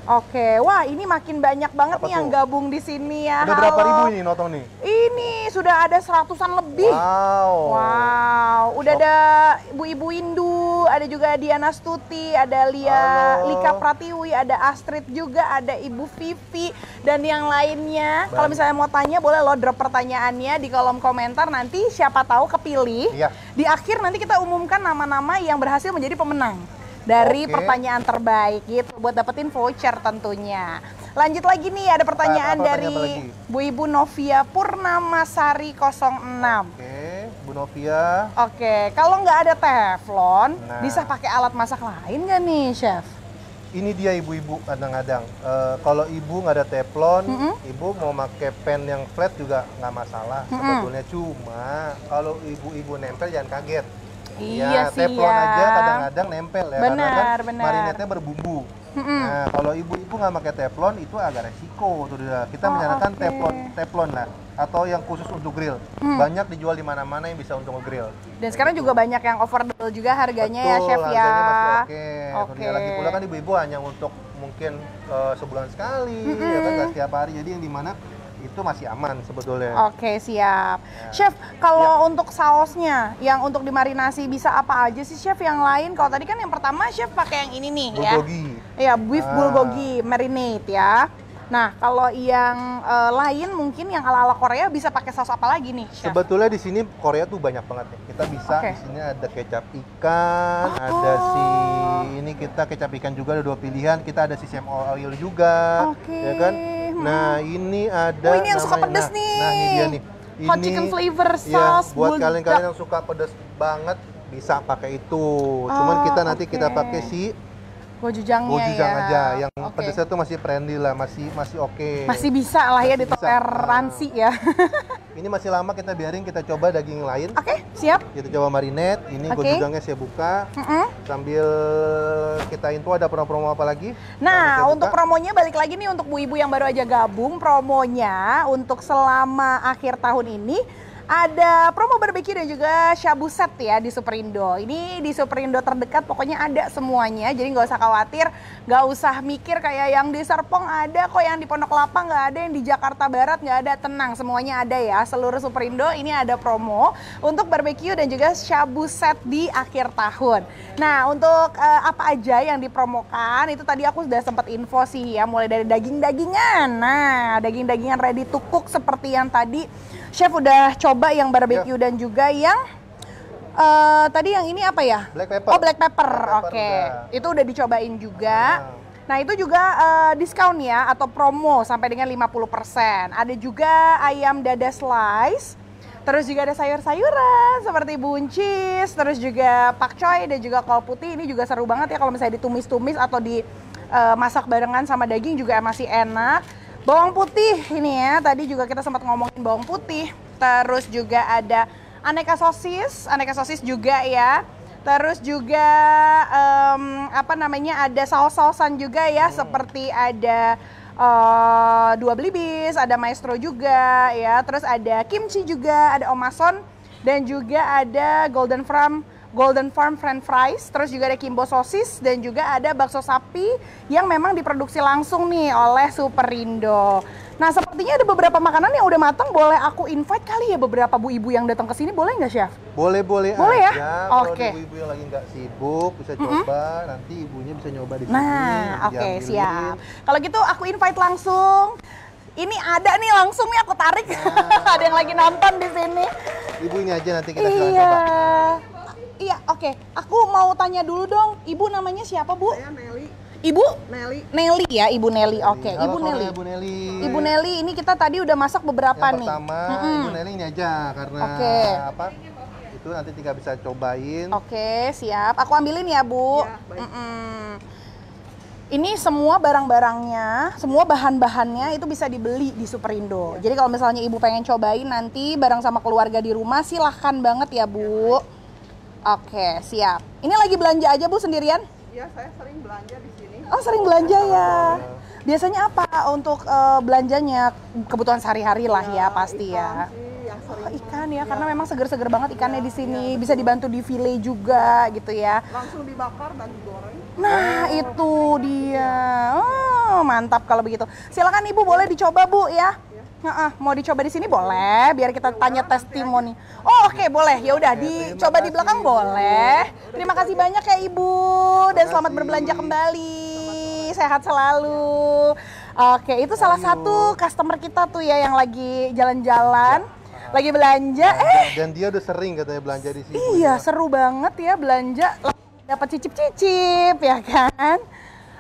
Oke, wah ini makin banyak banget Apa nih yang tuh? gabung di sini ya. Udah berapa Halo. ribu nih nonton nih? Ini sudah ada 100-an lebih. Wow, udah ada Ibu-Ibu Indu, ada juga Diana Stuti, ada Halo. Lika Pratiwi, ada Astrid juga, ada Ibu Vivi, dan yang lainnya. Kalau misalnya mau tanya, boleh lo drop pertanyaannya di kolom komentar, nanti siapa tahu kepilih. Iya. Di akhir nanti kita umumkan nama-nama yang berhasil menjadi pemenang dari Oke. pertanyaan terbaik gitu, buat dapetin voucher tentunya. Lanjut lagi nih, ada pertanyaan Apa dari lagi? Bu Ibu Novia Purnamasari 06. Oke, Bu Novia. Oke, kalau nggak ada teflon, Nah. bisa pakai alat masak lain nggak nih, Chef? Ini dia ibu-ibu kadang-kadang. Kalau ibu nggak ada teflon, ibu mau pakai pan yang flat juga nggak masalah sebetulnya. Cuma kalau ibu-ibu nempel jangan kaget. Iya sih teflon ya. aja kadang-kadang nempel ya. Benar, karena kan benar. marinetnya berbumbu. Nah, kalau ibu-ibu nggak pakai teflon itu agak resiko tuh dia. Kita menyarankan oke. teflon lah, atau yang khusus untuk grill. Banyak dijual di mana-mana yang bisa untuk grill. Dan sekarang juga banyak yang affordable juga harganya ya, Chef ya. Harganya masih oke. Oke. Tuh, lagi pula kan ibu-ibu hanya untuk mungkin sebulan sekali, ya kan nggak setiap hari. Jadi yang dimana itu masih aman sebetulnya. Oke, siap. Chef, kalau untuk sausnya yang untuk dimarinasi bisa apa aja sih, Chef, yang lain? Kalau tadi kan yang pertama Chef pakai yang ini nih ya. Bulgogi. Iya, beef bulgogi marinade ya. Nah, kalau yang lain mungkin yang ala-ala Korea bisa pakai saus apa lagi nih, Chef? Sebetulnya di sini Korea tuh banyak banget ya. Kita bisa Oke. di sini ada kecap ikan, ada ini kita kecap ikan juga ada 2 pilihan. Kita ada sesame oil juga, Oke. ya kan? Nah, ini ada Oh, ini yang suka pedes nah, nih. Nah, ini dia nih. Hot Ini, chicken flavor ya, sauce buat buldak. kalian-kalian yang suka pedes banget bisa pakai itu. Cuman kita nanti kita oke. pakai si Gochujangnya gochujang ya. aja. Yang Oke. pedesnya tuh masih friendly lah, masih oke. Masih bisa lah ya Masih bisa. ditoleransi ya. Ini masih lama kita biarin, kita coba daging lain. Oke, siap. Kita coba marinate. Ini Oke. gochujangnya saya buka. Sambil kita info ada promo-promo apa lagi? Nah, Saya untuk buka. promonya balik lagi nih untuk Bu Ibu yang baru aja gabung, promonya untuk selama akhir tahun ini ada promo barbecue dan juga shabu set ya di Superindo. Ini di Superindo terdekat pokoknya ada semuanya, jadi nggak usah khawatir, nggak usah mikir kayak yang di Serpong ada kok, yang di Pondok Kelapa nggak ada, yang di Jakarta Barat nggak ada, tenang semuanya ada ya. Seluruh Superindo ini ada promo untuk barbecue dan juga shabu set di akhir tahun. Nah, untuk apa aja yang dipromokan itu tadi aku sudah sempat info sih ya, mulai dari daging-dagingan. Nah, daging-dagingan ready to cook seperti yang tadi Chef udah coba yang barbecue dan juga yang tadi yang ini apa ya? Black pepper. Oh, black pepper. Black pepper Oke. udah. Itu udah dicobain juga. Nah, itu juga diskon ya atau promo sampai dengan 50%. Ada juga ayam dada slice. Terus juga ada sayur-sayuran seperti buncis, terus juga pakcoy dan juga kol putih. Ini juga seru banget ya kalau misalnya ditumis-tumis atau dimasak barengan sama daging juga masih enak. Bawang putih ini ya, tadi juga kita sempat ngomongin bawang putih. Terus juga ada aneka sosis juga ya. Terus juga ada saus-sausan juga ya, seperti ada dua belibis, ada maestro juga ya. Terus ada kimchi juga, ada omason dan juga ada Golden Farm French fries, terus juga ada Kimbo sosis dan juga ada bakso sapi yang memang diproduksi langsung nih oleh Superindo. Nah, sepertinya ada beberapa makanan yang udah matang, boleh aku invite kali ya beberapa bu ibu yang datang ke sini, boleh nggak, Chef? Boleh ya? aja. Kalau Oke. ibu-ibu yang lagi nggak sibuk bisa coba, nanti ibunya bisa nyoba di sini. Nah, oke, diambilin. siap. Kalau gitu aku invite langsung. Ini ada nih langsung nih aku tarik. Ada yang lagi nonton di sini. Ibu ini aja nanti kita silakan Iya. coba. Iya, oke. Aku mau tanya dulu dong, Ibu namanya siapa, Bu? Saya Nelly. Ibu? Nelly. Nelly ya, Ibu Nelly. Oke, Halo, Ibu sore, Nelly. Ibu Nelly. Ibu Nelly, ini kita tadi udah masak beberapa Yang nih. pertama, Ibu Nelly ini aja karena Oke. apa? Itu nanti tinggal bisa cobain. Oke, siap. Aku ambilin ya, Bu. Ya, baik. Ini semua barang-barangnya, semua bahan-bahannya itu bisa dibeli di Superindo. Jadi kalau misalnya Ibu pengen cobain nanti bareng sama keluarga di rumah, silahkan banget ya, Bu. Oke, siap. Ini lagi belanja aja, Bu, sendirian? Ya, saya sering belanja di sini. Oh, sering belanja ya. Biasanya apa untuk belanjanya? Kebutuhan sehari-hari lah ya, pasti ya. Ikan sih yang sering. Oh, ikan ya, karena memang seger-seger banget ikannya di sini. Bisa dibantu di file juga gitu ya. Langsung dibakar dan digoreng. Nah, itu dia. Oh, mantap kalau begitu. Silakan Ibu, boleh dicoba, Bu, ya. Mau dicoba di sini boleh, biar kita tanya testimoni. Oh, oke, boleh. Ya udah, dicoba di belakang boleh. Terima kasih banyak ya, Ibu, dan selamat berbelanja kembali. Sehat selalu. Oke, itu salah satu customer kita tuh ya yang lagi jalan-jalan, lagi belanja. Dan dia udah sering katanya belanja di sini. Iya, seru banget ya belanja, dapat cicip-cicip ya kan.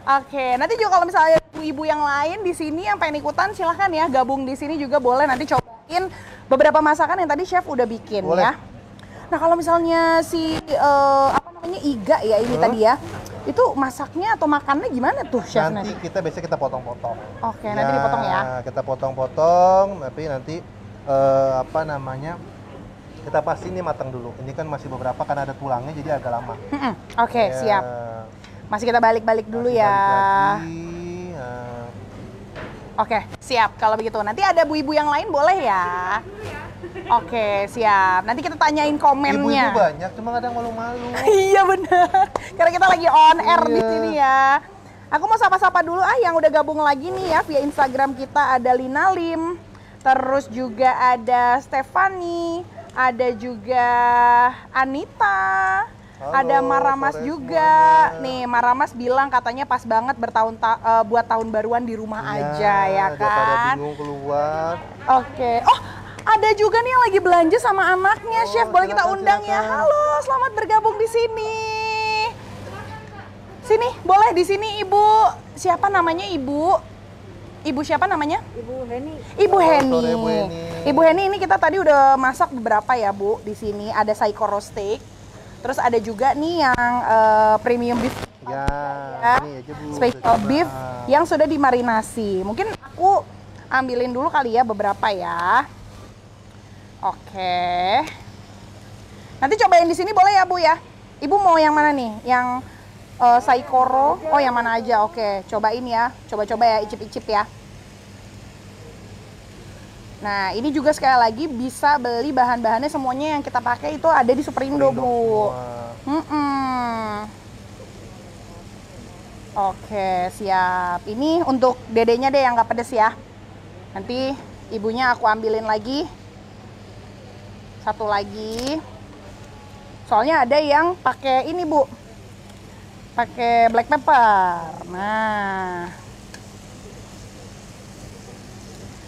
Oke, nanti juga kalau misalnya ibu-ibu yang lain di sini yang pengen ikutan silahkan ya gabung di sini juga boleh, nanti cobain beberapa masakan yang tadi chef udah bikin boleh. ya. Nah kalau misalnya si apa namanya Iga ya ini tadi ya, itu masaknya atau makannya gimana tuh chef Nanti kita biasanya kita potong-potong. Oke, nanti dipotong ya. Kita potong-potong, tapi nanti apa namanya? Kita pasti ini matang dulu. Ini kan masih beberapa karena ada tulangnya jadi agak lama. Oke, Ya, siap. Masih kita balik-balik dulu masih ya. balik lagi, Oke, siap. Kalau begitu nanti ada bu-ibu yang lain boleh ya. Oke, siap. Nanti kita tanyain komennya. Ibu-ibu banyak, cuma kadang malu-malu. Iya benar. Karena kita lagi on air di Iya. sini ya. Aku mau sapa-sapa dulu yang udah gabung lagi nih ya via Instagram kita, ada Lina Lim, terus juga ada Stefani, ada juga Anita. Halo, ada Maramas sore juga. semuanya. Nih, Maramas bilang katanya pas banget buat tahun baruan di rumah aja ya daripada kan. bingung keluar. Oke. Oh, ada juga nih yang lagi belanja sama anaknya, Chef. Boleh kita silakan, undang ya. silakan. Halo, selamat bergabung di sini. Sini, boleh di sini Ibu. Siapa namanya Ibu? Ibu siapa namanya? Ibu Heni. Ibu Heni. Sore, Bu Heni. Ibu Heni ini kita tadi udah masak beberapa ya, Bu. Di sini ada saikoro steak. Terus ada juga nih yang premium beef Ya, ya, ini aja Bu. special udah beef coba. yang sudah dimarinasi. Mungkin aku ambilin dulu kali ya beberapa ya. Oke. Nanti cobain di sini boleh ya Bu ya. Ibu mau yang mana nih? Yang saikoro? Oh yang mana aja? Oke, cobain ya. Coba-coba ya, icip-icip ya. Nah ini juga sekali lagi bisa beli bahan-bahannya semuanya yang kita pakai itu ada di Superindo Bu. semua. Oke, siap. Ini untuk dedenya deh yang nggak pedes ya. Nanti ibunya aku ambilin lagi. Satu lagi. Soalnya ada yang pakai ini, Bu. Pakai black pepper. Nah.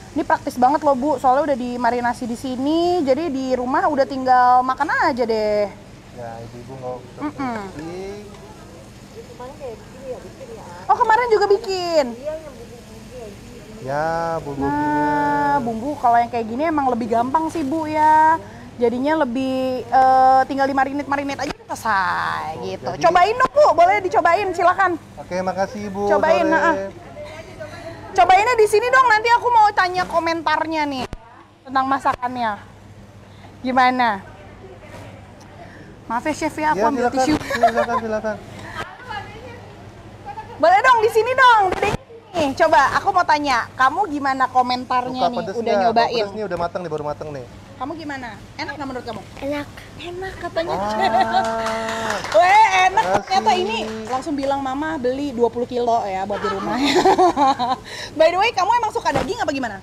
Ini praktis banget loh, Bu. Soalnya udah dimarinasi di sini, jadi di rumah udah tinggal makan aja deh. Ya, ibu-ibu nggak usah pusing. Oh, kemarin juga bikin. Ya, bumbunya. Nah, bumbu kalau yang kayak gini emang lebih gampang sih Bu ya. Jadinya lebih tinggal dimarinate aja selesai gitu. jadi- Cobain dong Bu, boleh dicobain silakan. Oke, makasih Ibu. Cobain, sore. nah. Cobainnya di sini dong, nanti aku mau tanya komentarnya nih tentang masakannya. Gimana? Maaf ya Chef ya, aku Ya, ambil silakan, tisu. silakan. Boleh dong di sini dong, dedenya nih. Coba aku mau tanya, kamu gimana komentarnya Suka nih? pedes Udah nggak? nyobain? Kalau pedes nih udah matang nih, baru matang nih. Kamu gimana? Enak nggak menurut kamu? Enak. Enak katanya. Ah, Weh, enak Makasih. ternyata ini. Langsung bilang mama beli 20 kilo ya buat di rumah. By the way, kamu emang suka daging apa gimana?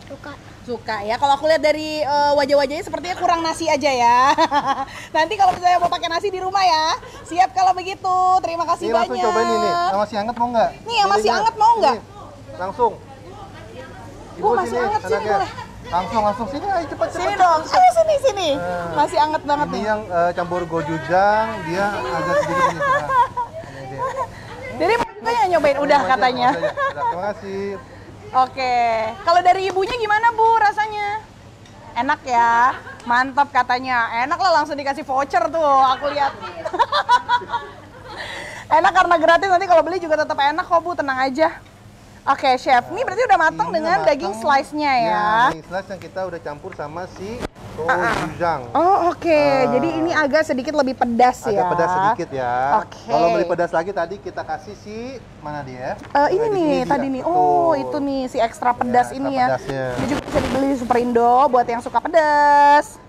Suka. Suka ya. Kalau aku lihat dari wajah-wajahnya sepertinya kurang nasi aja ya. Nanti kalau misalnya mau pakai nasi di rumah ya. Siap kalau begitu. Terima kasih ini banyak. langsung cobain ini. Yang masih hangat mau nggak? Nih, yang masih Pilihnya. hangat mau nggak? Ini, langsung. Oh, masih hangat, sini anaknya. boleh. Langsung sini, ayo cepat. Sini dong. Ayo sini. nih. Masih anget banget Ini nih. yang campur gochujang, dia agak sedikit ini. Nah, ini dia. Jadi juga yang nyobain udah katanya. Udah, terima kasih. Oke, kalau dari ibunya gimana Bu rasanya? Enak ya, mantap katanya. Enak lah, langsung dikasih voucher tuh, aku lihat. Enak karena gratis, nanti kalau beli juga tetap enak kok Bu, tenang aja. Oke Chef, ini berarti udah matang Ini dengan matang. daging slice-nya ya? Daging slice yang kita udah campur sama si gochujang. Oh oke, jadi ini agak sedikit lebih pedas ya? Agak pedas sedikit ya. Oke. Kalau beli pedas lagi tadi kita kasih si mana dia? Ini Di nih sini tadi dia. nih, oh Betul. itu nih si ekstra pedas Ya, ini ekstra ya. pedasnya. Ini juga bisa dibeli di Superindo buat yang suka pedas.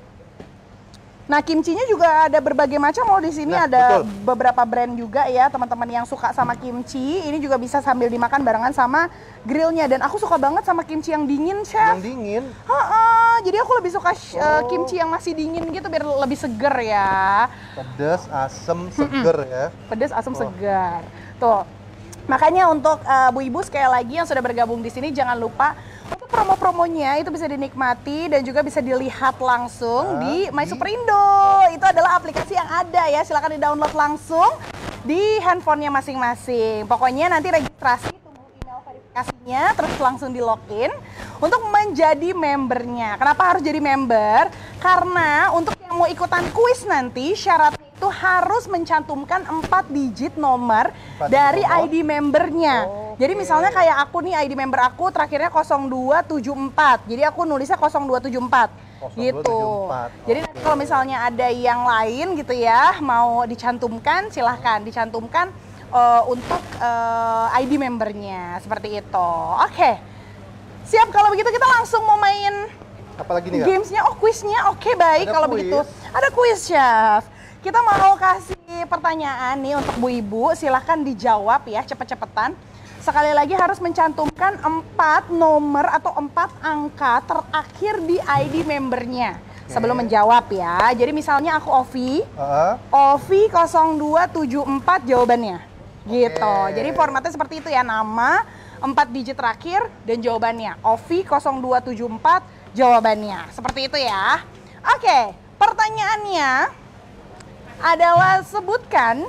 Nah kimchinya juga ada berbagai macam loh di sini, Nah, ada betul. beberapa brand juga ya teman-teman yang suka sama kimchi. Ini juga bisa sambil dimakan barengan sama grillnya, dan aku suka banget sama kimchi yang dingin Chef. Yang dingin. Jadi aku lebih suka kimchi yang masih dingin gitu biar lebih seger ya. Pedas, asem, seger ya. Pedas, asam, segar. Tuh. Makanya untuk Bu Ibu sekali lagi yang sudah bergabung di sini jangan lupa untuk promo-promonya itu bisa dinikmati dan juga bisa dilihat langsung di My Superindo. Itu adalah aplikasi yang ada ya. Silakan di-download langsung di handphonenya masing-masing. Pokoknya nanti registrasi, tunggu email verifikasinya, terus langsung di login untuk menjadi membernya. Kenapa harus jadi member? Karena untuk yang mau ikutan kuis nanti syaratnya itu harus mencantumkan 4 digit nomor dari ID membernya. Jadi misalnya kayak aku nih, ID member aku terakhirnya 0274. Jadi aku nulisnya 0274 gitu. 0274. Jadi nanti kalau misalnya ada yang lain gitu ya, mau dicantumkan, silahkan dicantumkan untuk ID membernya seperti itu. Oke. Siap, kalau begitu kita langsung mau main Apalagi nih, Kak? gamesnya. Oh, quiznya. Oke, baik. Ada Kalau kuis. begitu ada kuis Chef. Kita mau kasih pertanyaan nih untuk Bu Ibu, silahkan dijawab ya cepet-cepetan. Sekali lagi harus mencantumkan 4 nomor atau 4 angka terakhir di ID membernya sebelum menjawab ya. Jadi misalnya aku Ovi, Ovi 0274 jawabannya. Gitu. Jadi formatnya seperti itu ya, nama, 4 digit terakhir dan jawabannya. Ovi 0274 jawabannya. Seperti itu ya. Oke, pertanyaannya adalah sebutkan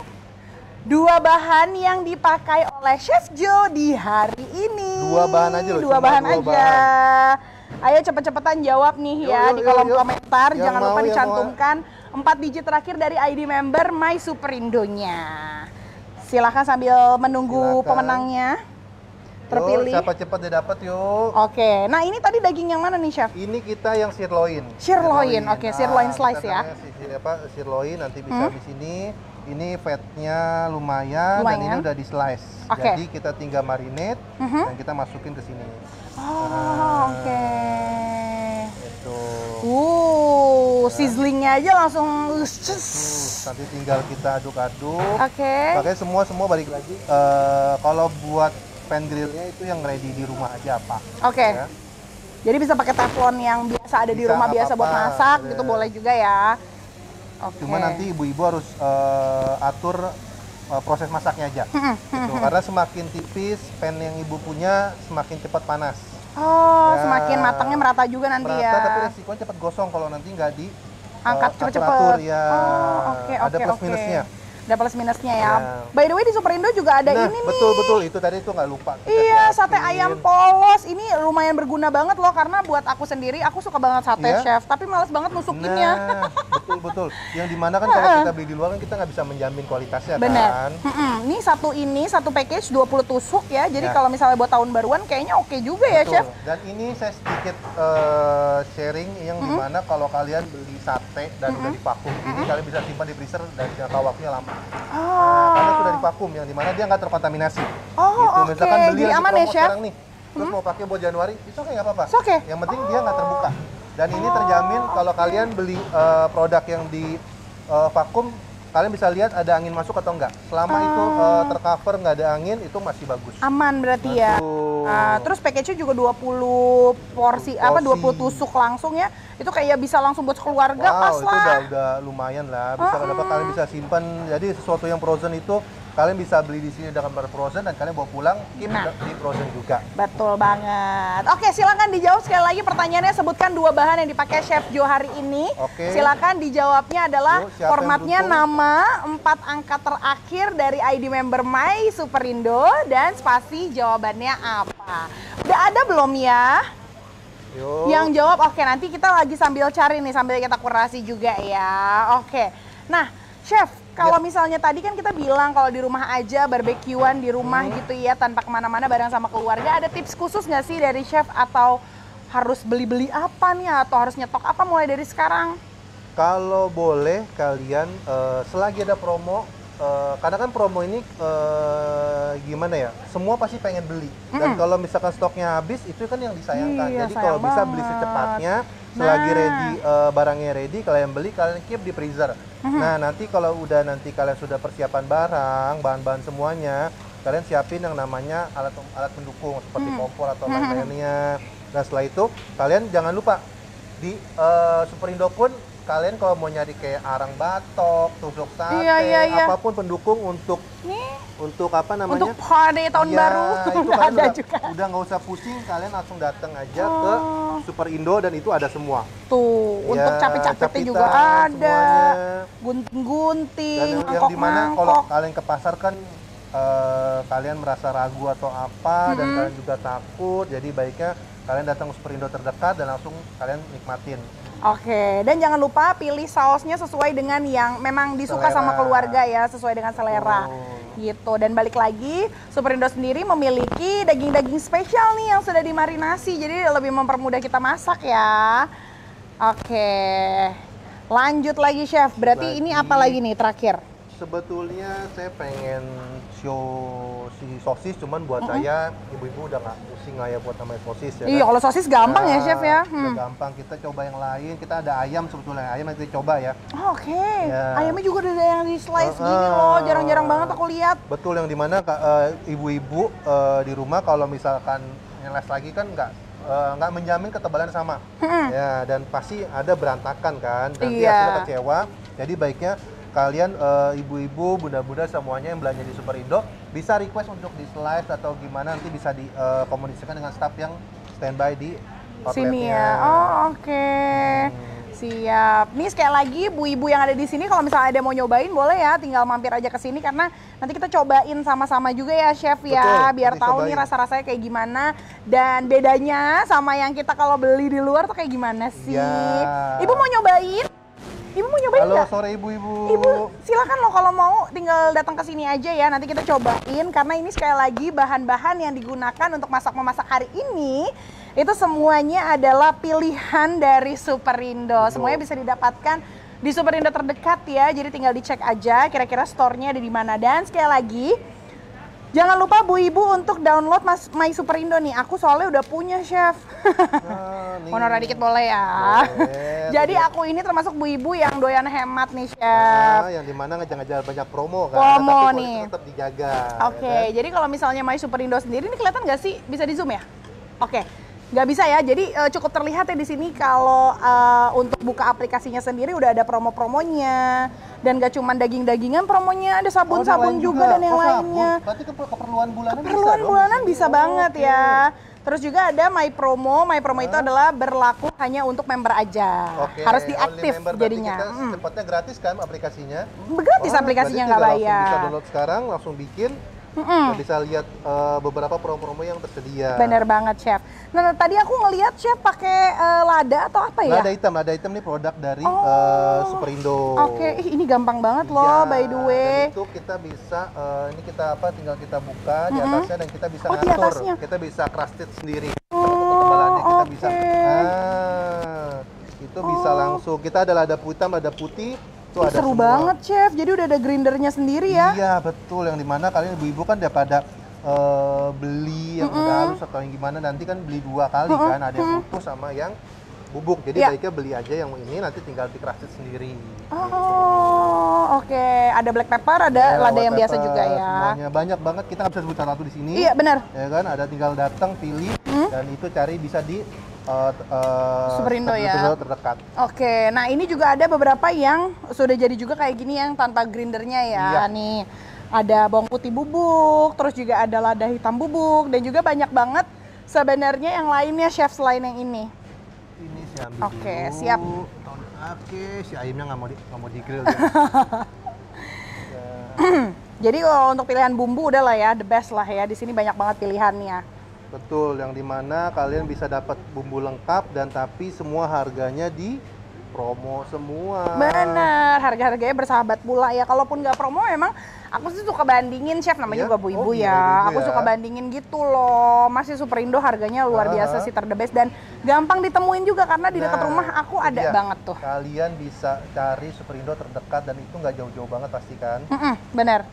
2 bahan yang dipakai oleh Chef Joe di hari ini. 2 bahan aja loh, 2 cuma bahan 2 aja. bahan. Ayo cepet-cepetan jawab nih ya Yuk, di kolom yuk. komentar. Yang Jangan lupa mau, yang dicantumkan 4 digit terakhir dari ID member My Superindonya. Silahkan sambil menunggu Silakan. pemenangnya terpilih. Yuk, siapa cepat dia dapat yuk. Oke, nah ini tadi daging yang mana nih Chef? Ini kita yang sirloin. Sirloin, oke, sirloin slice kita ya. namanya sirloin, nanti bisa di sini. Ini fatnya lumayan, dan ini udah di slice. Oke. Jadi kita tinggal marinate dan kita masukin ke sini. Oke. Itu. Sizzlingnya aja langsung. Nanti tinggal kita aduk-aduk. Oke. Pakai semua balik lagi. Kalau buat pan grillnya itu yang ready di rumah aja apa? Oke. Ya. Jadi bisa pakai teflon yang biasa ada di Bisa, rumah biasa buat apa-apa. masak Ya. gitu boleh juga ya. Oke. Cuma nanti ibu-ibu harus atur proses masaknya aja. Gitu. Karena semakin tipis pan yang ibu punya semakin cepat panas. Oh, Ya. semakin matangnya merata juga nanti Merata, ya. tapi resikonya cepat gosong kalau nanti nggak di Angkat cepet-cepet. atur ya. Oh, oke, Ada oke, plus oke. minusnya. Ada plus minusnya ya. Ya. By the way di Superindo juga ada Nah, ini nih. betul itu tadi itu nggak lupa. kita Iya, siapin. sate ayam polos. Ini lumayan berguna banget loh karena buat aku sendiri aku suka banget sate Iya? Chef, tapi males banget nusukinnya. Nah, betul. Yang dimana kan kalau kita beli di luar kan kita nggak bisa menjamin kualitasnya Bener. kan. Ini satu package 20 tusuk ya. Jadi Ya. kalau misalnya buat tahun baruan kayaknya oke juga ya, Betul. Chef. Dan ini saya sedikit sharing yang dimana kalau kalian beli sate dan udah divakum, ini kalian bisa simpan di freezer dan jangka waktunya lama. Karena sudah divakum, yang dimana dia nggak terkontaminasi. Oh, gitu. oke. Misalkan beli Jadi lagi aman ya, promo Chef? sekarang nih, terus mau pakai buat Januari, itu oke nggak apa-apa. It's okay. Yang penting dia nggak terbuka. Dan ini terjamin kalau kalian beli produk yang di vakum, kalian bisa lihat ada angin masuk atau enggak. Selama itu tercover nggak ada angin, itu masih bagus. Aman berarti ya. Betul. Terus package-nya juga 20 porsi, apa 20 Porsi. tusuk langsung ya. Itu kayak bisa langsung buat keluarga, pas Wow, itu lah. udah lumayan lah. Bisa dapat kalian bisa simpan. Jadi sesuatu yang frozen itu kalian bisa beli di sini dengan frozen dan kalian bawa pulang keep di frozen juga. Betul banget. Oke, silakan dijawab sekali lagi pertanyaannya. Sebutkan 2 bahan yang dipakai Chef Jo hari ini. Oke. Silakan dijawabnya adalah Siapa formatnya yang beruntung? nama, 4 angka terakhir dari ID member My Superindo dan spasi jawabannya apa. Udah ada belum ya? Yuk. Yang jawab, oke, nanti kita lagi sambil cari nih, sambil kita kurasi juga ya. Oke, nah Chef, kalau misalnya tadi kan kita bilang kalau di rumah aja, barbekyuan di rumah gitu ya, tanpa kemana-mana bareng sama keluarga, ada tips khusus nggak sih dari Chef atau harus beli-beli apa nih atau harus nyetok apa mulai dari sekarang? Kalau boleh kalian selagi ada promo, kadang kan promo ini gimana ya, semua pasti pengen beli. Dan kalau misalkan stoknya habis, itu kan yang disayangkan. Iya, Jadi kalau sayang bisa banget. beli secepatnya, selagi ready, barangnya ready, kalian beli, kalian keep di freezer. Nah nanti kalau udah kalian sudah persiapan barang, bahan-bahan semuanya, kalian siapin yang namanya alat pendukung seperti kompor atau lain-lainnya. Nah setelah itu kalian jangan lupa di Superindo pun kalian kalau mau nyari kayak arang batok, tusuk sate, Iya. apapun pendukung untuk apa namanya? Untuk party tahun Iya, baru itu ada kalian juga. udah nggak usah pusing, kalian langsung datang aja ke Superindo dan itu ada semua. Tuh, untuk Ya, capit-capitnya juga capitan, ada, semuanya. gunting-gunting, Dan yang dimana kalau mangkok-mangkok. kalian ke pasar kan kalian merasa ragu atau apa dan kalian juga takut, jadi baiknya kalian datang ke Superindo terdekat dan langsung kalian nikmatin. Oke, dan jangan lupa pilih sausnya sesuai dengan yang memang disuka Selera. sama keluarga ya, sesuai dengan selera. Gitu. Dan balik lagi, Superindo sendiri memiliki daging-daging spesial nih yang sudah dimarinasi, jadi lebih mempermudah kita masak ya. Oke, lanjut lagi Chef, berarti ini apa lagi nih terakhir? Sebetulnya saya pengen show si sosis, cuman buat saya ibu-ibu udah nggak pusing lah ya buat namanya sosis ya. Iya, kan? kalau sosis gampang ya Chef ya. Udah gampang, kita coba yang lain. Kita ada ayam sebetulnya, ayam nanti coba ya. Oke, Ya. ayamnya juga udah ada yang di slice gini loh, jarang-jarang banget aku lihat. Betul, yang dimana ibu-ibu di rumah kalau misalkan nyeles lagi kan nggak menjamin ketebalan sama. Ya, dan pasti ada berantakan kan. Nanti Iya. hasilnya kecewa. Jadi baiknya kalian ibu-ibu, bunda-bunda semuanya yang belanja di Superindo bisa request untuk di slice atau gimana, nanti bisa dikomunikasikan dengan staff yang standby di Sini outletnya. ya. Oh, oke. Siap. Nih sekali lagi bu ibu yang ada di sini kalau misalnya ada mau nyobain boleh ya, tinggal mampir aja ke sini karena nanti kita cobain sama-sama juga ya Chef ya, Betul, biar nanti tahu nih cobain. rasa-rasanya kayak gimana dan bedanya sama yang kita kalau beli di luar tuh kayak gimana sih. Ya. Ibu mau nyobain? Ibu mau nyobain Halo, nggak? sore ibu-ibu. Ibu, silakan loh kalau mau tinggal datang ke sini aja ya. Nanti kita cobain karena ini sekali lagi bahan-bahan yang digunakan untuk masak-memasak hari ini itu semuanya adalah pilihan dari Superindo. Semuanya bisa didapatkan di Superindo terdekat ya. Jadi tinggal dicek aja kira-kira store-nya ada di mana. Dan sekali lagi jangan lupa Bu Ibu untuk download My Superindo nih. Aku soalnya udah punya Chef. Nih. Honorar dikit boleh ya. Boleh. Jadi aku ini termasuk Bu Ibu yang doyan hemat nih Chef. Yang dimana ngejar-ngejar banyak promo kan, Promo tapi kualitas nih. tetap dijaga. Oke, ya kan? jadi kalau misalnya My Superindo sendiri ini kelihatan nggak sih? Bisa di zoom ya? Oke, nggak bisa ya. Jadi cukup terlihat ya di sini kalau untuk buka aplikasinya sendiri udah ada promo-promonya dan gak cuma daging-dagingan promonya, ada sabun-sabun juga dan yang lainnya. Berarti keperluan bulanan Keperluan bisa bulanan dong? bisa banget Oke. ya. Terus juga ada My Promo. My Promo itu adalah berlaku hanya untuk member aja. Oke, Harus only diaktif member, berarti jadinya. Kita cepatnya gratis kan aplikasinya? Gratis Wah, aplikasinya berarti nggak tinggal langsung bayar. Bisa download sekarang, langsung bikin. Dan bisa lihat beberapa promo-promo yang tersedia. Bener banget Chef. Nah tadi aku ngelihat Chef pakai lada atau apa ya? Lada hitam nih produk dari Superindo. Oke, ini gampang banget loh Iya, by the way. Dan itu kita bisa, ini kita tinggal kita buka di atasnya dan kita bisa Oh, di ngatur. atasnya. Kita bisa crusted sendiri. Ketebalannya kita bisa. Itu bisa langsung. Kita ada lada hitam, lada putih. Itu Ih, ada seru semua. banget Chef, jadi udah ada grindernya sendiri ya. Iya betul, yang dimana kalian ibu-ibu kan daripada beli yang udah halus atau yang gimana, nanti kan beli dua kali kan, ada yang utuh sama yang bubuk. Jadi Iya. baiknya beli aja yang ini, nanti tinggal di-crusted sendiri. Oh, oke. Ada black pepper, ada Ya, lada yang white biasa pepper, juga ya. Semuanya banyak banget, kita nggak bisa sebut satu di sini. Iya, benar. Ya kan, ada tinggal datang pilih dan itu cari bisa di Superindo ya. Superindo terdekat. Oke, nah ini juga ada beberapa yang sudah jadi juga kayak gini yang tanpa grindernya ya Iya. nih. Ada bawang putih bubuk, terus juga ada lada hitam bubuk, dan juga banyak banget sebenarnya yang lainnya chef selain yang ini. Ini saya ambil Oke, dulu. siap. Oke, si ayamnya nggak mau di grill. Jadi kalau untuk pilihan bumbu udah lah ya, the best lah ya. Di sini banyak banget pilihannya. Betul, yang dimana kalian bisa dapat bumbu lengkap dan tapi semua harganya di promo semua. Bener, harga-harganya bersahabat pula ya. Kalaupun nggak promo memang aku sih suka bandingin chef, namanya Iya? juga Bu Ibu Oh, iya, ya. ibu-ibu Aku ya. suka bandingin gitu loh. Masih Superindo harganya luar biasa sih, ter the best dan gampang ditemuin juga karena di dekat rumah aku ada iya. banget tuh. Kalian bisa cari Superindo terdekat dan itu nggak jauh-jauh banget pasti kan. Bener.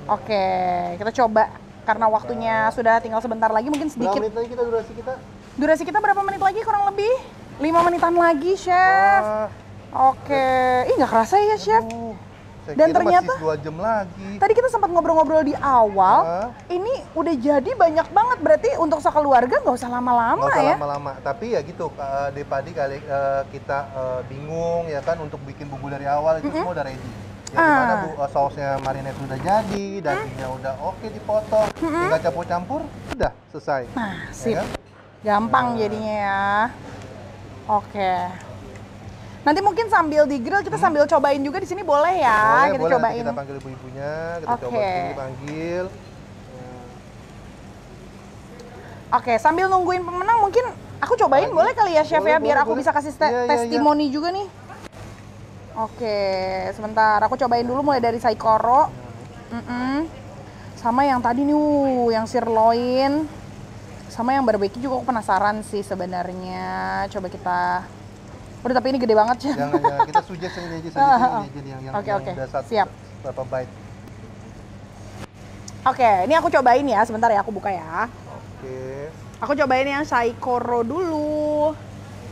Oke, kita coba karena waktunya sudah tinggal sebentar lagi, mungkin Berapa sedikit. menit lagi kita durasi kita? Durasi kita berapa menit lagi kurang lebih? 5 menitan lagi, chef. Wah, Oke, ih nggak kerasa ya, chef. saya Dan kira ternyata masih 2 jam lagi. tadi kita sempat ngobrol-ngobrol di awal, ini udah jadi banyak banget, berarti untuk sekeluarga nggak usah lama-lama Nggak usah ya. lama-lama, tapi ya gitu daripada kali kita bingung ya kan untuk bikin bumbu dari awal itu semua udah ready. Ya dimana sausnya marinade udah jadi, dagingnya udah oke dipotong, tinggal campur-campur, udah selesai. Nah, Ya sip. kan? Gampang jadinya ya. Oke. Nanti mungkin sambil di grill kita sambil cobain juga di sini boleh ya, kita boleh, cobain. nanti kita panggil ibu-ibunya, kita coba Oke. sini panggil. Oke, sambil nungguin pemenang mungkin aku cobain boleh kali ya chef ya, Boleh, biar boleh, aku boleh. bisa kasih Iya, iya, testimoni juga nih. Oke, sebentar aku cobain dulu mulai dari saikoro. Sama yang tadi nih, yang sirloin. Sama yang barbecue juga aku penasaran sih sebenarnya. Coba kita. Udah, tapi ini gede banget ya. Jangan, kita suggest ini aja yang Oke, udah satu, siap. berapa bite. Oke, ini aku cobain ya. Sebentar ya, aku buka ya. Oke. Aku cobain yang saikoro dulu.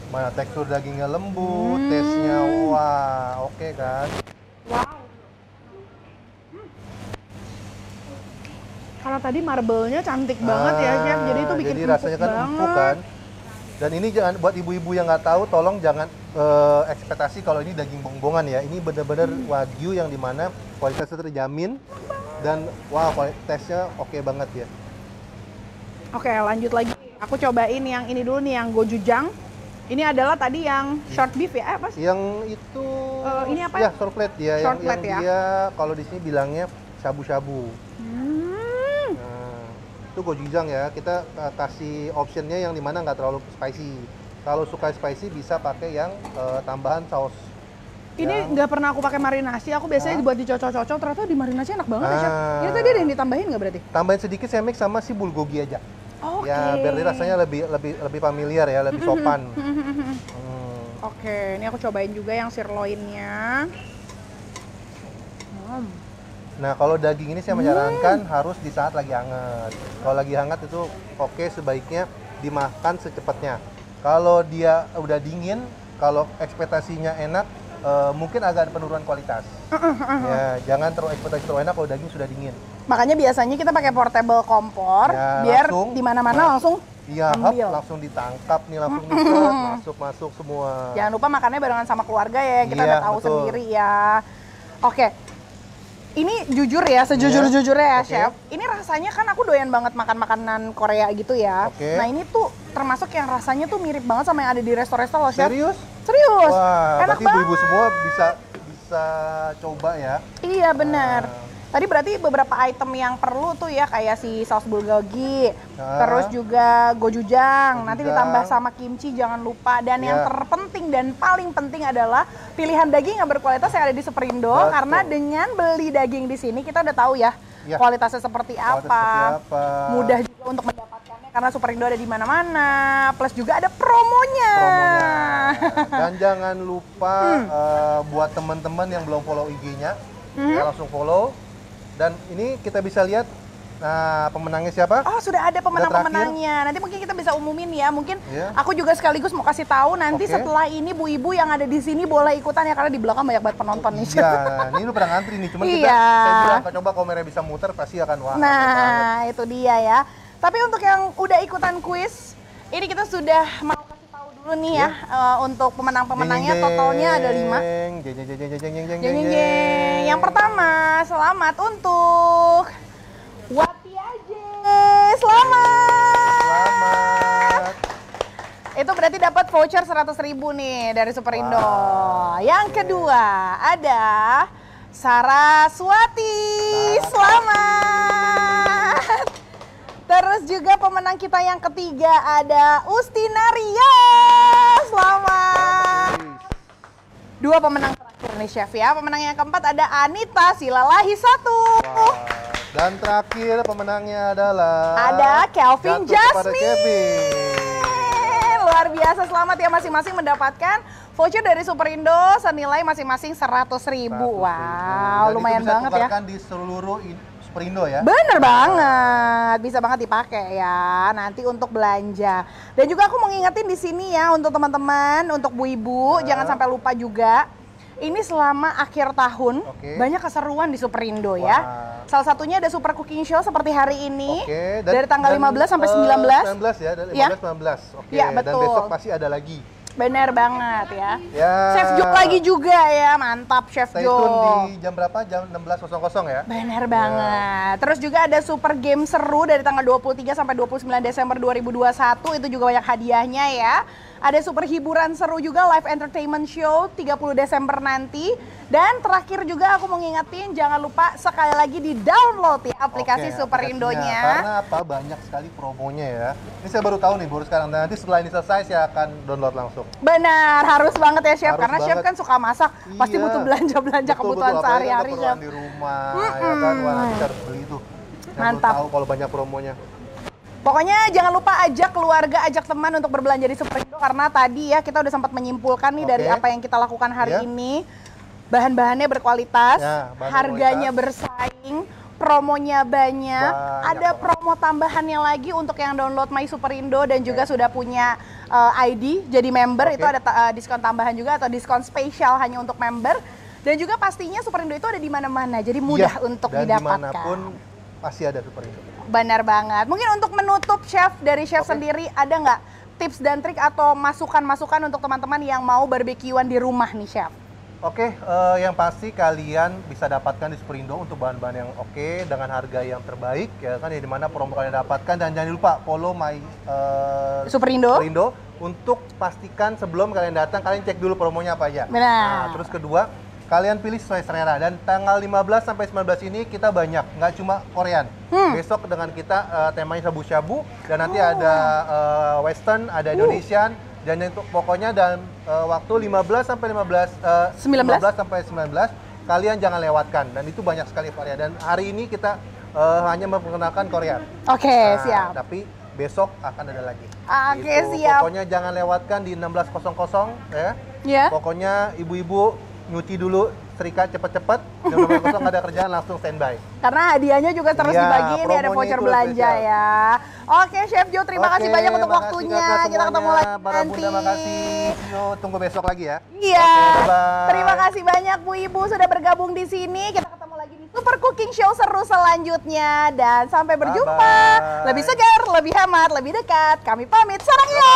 Mana tekstur dagingnya lembut, taste-nya wah, oke kan? Wow. Karena tadi marble-nya cantik banget ya, chef. Jadi itu bikin jadi empuk rasanya kan banget. empuk kan. Dan ini jangan buat ibu-ibu yang nggak tahu, tolong jangan ekspektasi kalau ini daging bonggongan ya. Ini benar-benar wagyu yang dimana kualitasnya terjamin dan wah kualitasnya oke banget ya. Oke, lanjut lagi. Aku cobain yang ini dulu nih, yang gochujang. Ini adalah tadi yang short beef ya, apa sih? Yang itu ini apa? Ya, short plate ya. Short yang plate ya. dia kalau di sini bilangnya shabu-shabu. Nah, itu gochujang ya. Kita kasih optionnya yang dimana nggak terlalu spicy. Kalau suka spicy bisa pakai yang tambahan saus. Ini nggak pernah aku pakai marinasi. Aku biasanya dibuat dicocok-cocok. Ternyata di marinasi enak banget ya, chef. Ini tadi ada yang ditambahin nggak berarti? Tambahin sedikit saya mix sama si bulgogi aja. Oke. Ya biar dia rasanya lebih familiar ya, lebih sopan. Oke, ini aku cobain juga yang sirloinnya. Nah kalau daging ini saya menyarankan harus di saat lagi hangat. Kalau lagi hangat itu oke, sebaiknya dimakan secepatnya. Kalau dia udah dingin, kalau ekspektasinya enak, mungkin agak ada penurunan kualitas. Ya, jangan terlalu ekspektasi terlalu enak kalau daging sudah dingin. Makanya biasanya kita pakai portable kompor Ya, biar langsung, di mana-mana langsung Iya, ambil. langsung ditangkap nih, langsung diset, masuk semua. Jangan lupa makannya barengan sama keluarga ya, kita Iya, udah tahu betul. sendiri ya. Oke, ini jujur ya, sejujur-jujurnya ya, Oke. chef. Ini rasanya kan aku doyan banget makan makanan Korea gitu ya. Oke. Nah ini tuh termasuk yang rasanya tuh mirip banget sama yang ada di resto-resto loh, chef. Serius? Serius. Wah, Enak berarti banget. ibu-ibu semua bisa coba ya. Iya benar. Tadi berarti beberapa item yang perlu tuh ya, kayak si saus bulgogi, terus juga gochujang, nanti ditambah sama kimchi jangan lupa. Dan yang terpenting dan paling penting adalah pilihan daging yang berkualitas yang ada di Superindo. Betul. Karena dengan beli daging di sini kita udah tahu ya, kualitasnya seperti apa. Mudah juga untuk mendapatkannya karena Superindo ada di mana-mana. Plus juga ada promonya. Dan jangan lupa buat teman-teman yang belum follow IG-nya, ya langsung follow. Dan ini kita bisa lihat pemenangnya siapa? Oh, sudah ada pemenang-pemenangnya. Nanti mungkin kita bisa umumin ya. Mungkin aku juga sekaligus mau kasih tahu nanti setelah ini Bu-ibu yang ada di sini boleh ikutan ya, karena di belakang banyak banget penonton nih. Iya, ini udah pada ngantri nih. Cuman saya bilang coba kalau mereka bisa muter pasti akan wah. Nah, itu dia ya. Tapi untuk yang udah ikutan kuis, ini kita sudah mau kasih tahu dulu dulu nih ya untuk pemenang-pemenangnya. Totalnya ada 5. Yang pertama, selamat untuk Wati Aje. Selamat. Itu berarti dapat voucher 100.000 nih dari Superindo. Yang kedua ada Saraswati. Selamat. Terus juga pemenang kita yang ketiga ada Ustinaria. Selamat. 2 pemenang terakhir nih Chef ya. Pemenang yang keempat ada Anita Silalahi 1. Dan terakhir pemenangnya adalah ada Kelvin Jasmine. Kevin. Luar biasa, selamat ya masing-masing mendapatkan voucher dari Superindo senilai masing-masing 100.000. Wow, lumayan banget ya. Bisa di seluruh Superindo ya. Bener banget, bisa banget dipakai ya nanti untuk belanja. Dan juga aku mau ngingetin di sini ya untuk teman-teman, untuk Bu Ibu, jangan sampai lupa juga. Ini selama akhir tahun banyak keseruan di Superindo ya. Salah satunya ada Super Cooking Show seperti hari ini dari tanggal 15 sampai 19. 19 ya, dari 15 19. Ya, betul. Dan besok pasti ada lagi. Bener banget ya. Ya. Chef Jo lagi juga ya, mantap Chef Jo. Stay tune di jam berapa? Jam 16.00 ya. Bener banget. Terus juga ada super game seru dari tanggal 23 sampai 29 Desember 2021, itu juga banyak hadiahnya ya. Ada super hiburan seru juga, live entertainment show 30 Desember nanti. Dan terakhir juga aku mau ngingetin, jangan lupa sekali lagi di download ya aplikasi Superindonya. Karena apa? Banyak sekali promonya ya. Ini saya baru tahu nih, baru sekarang. Nanti setelah ini selesai saya akan download langsung. Benar, harus banget ya Chef. Harus karena banget. Chef kan suka masak, pasti butuh belanja-belanja kebutuhan sehari-hari Chef. Di rumah, ya kan? Wah, nanti harus beli itu. Mantap. Tahu kalau banyak promonya. Pokoknya jangan lupa ajak keluarga, ajak teman untuk berbelanja di Superindo. Karena tadi ya kita udah sempat menyimpulkan nih dari apa yang kita lakukan hari ini. Bahan-bahannya berkualitas, harganya bersaing, promonya banyak. Ada promo tambahannya lagi untuk yang download My Superindo dan juga sudah punya ID jadi member. Itu ada diskon tambahan juga atau diskon spesial hanya untuk member. Dan juga pastinya Superindo itu ada di mana-mana, jadi mudah untuk dan didapatkan. Dimanapun pasti ada Superindo. Benar banget. Mungkin untuk menutup Chef, dari Chef sendiri ada nggak tips dan trik atau masukan-masukan untuk teman-teman yang mau barbekyuan di rumah nih Chef? Yang pasti kalian bisa dapatkan di Superindo untuk bahan-bahan yang dengan harga yang terbaik ya kan, ya dimana promo kalian dapatkan. Dan jangan lupa follow My Superindo untuk pastikan sebelum kalian datang kalian cek dulu promonya apa aja. Benar. Nah, terus kedua, kalian pilih sesuai selera. Dan tanggal 15 sampai 19 ini kita banyak, nggak cuma Korean. Besok dengan kita temanya shabu-shabu, dan nanti ada Western, ada Indonesian, dan itu pokoknya dan waktu 15 sampai 19 sampai 19 kalian jangan lewatkan, dan itu banyak sekali varian. Dan hari ini kita hanya memperkenalkan Korea. Siap. Tapi besok akan ada lagi. Siap. Pokoknya jangan lewatkan di 16.00 ya. Pokoknya ibu-ibu nyuci dulu serika cepet-cepet, jam 12.00 nggak ada kerjaan langsung standby. Karena hadiahnya juga terus dibagi, ini ada voucher belanja spesial. Ya. Oke Chef Jo, terima kasih banyak untuk waktunya. Kita ketemu lagi para nanti. Bunda, makasih. Tunggu besok lagi ya. Iya. Bye. Terima kasih banyak Bu Ibu sudah bergabung di sini. Kita ketemu lagi di Super Cooking Show seru selanjutnya, dan sampai berjumpa. Bye-bye. Lebih segar, lebih hemat, lebih dekat. Kami pamit. Sarang ya.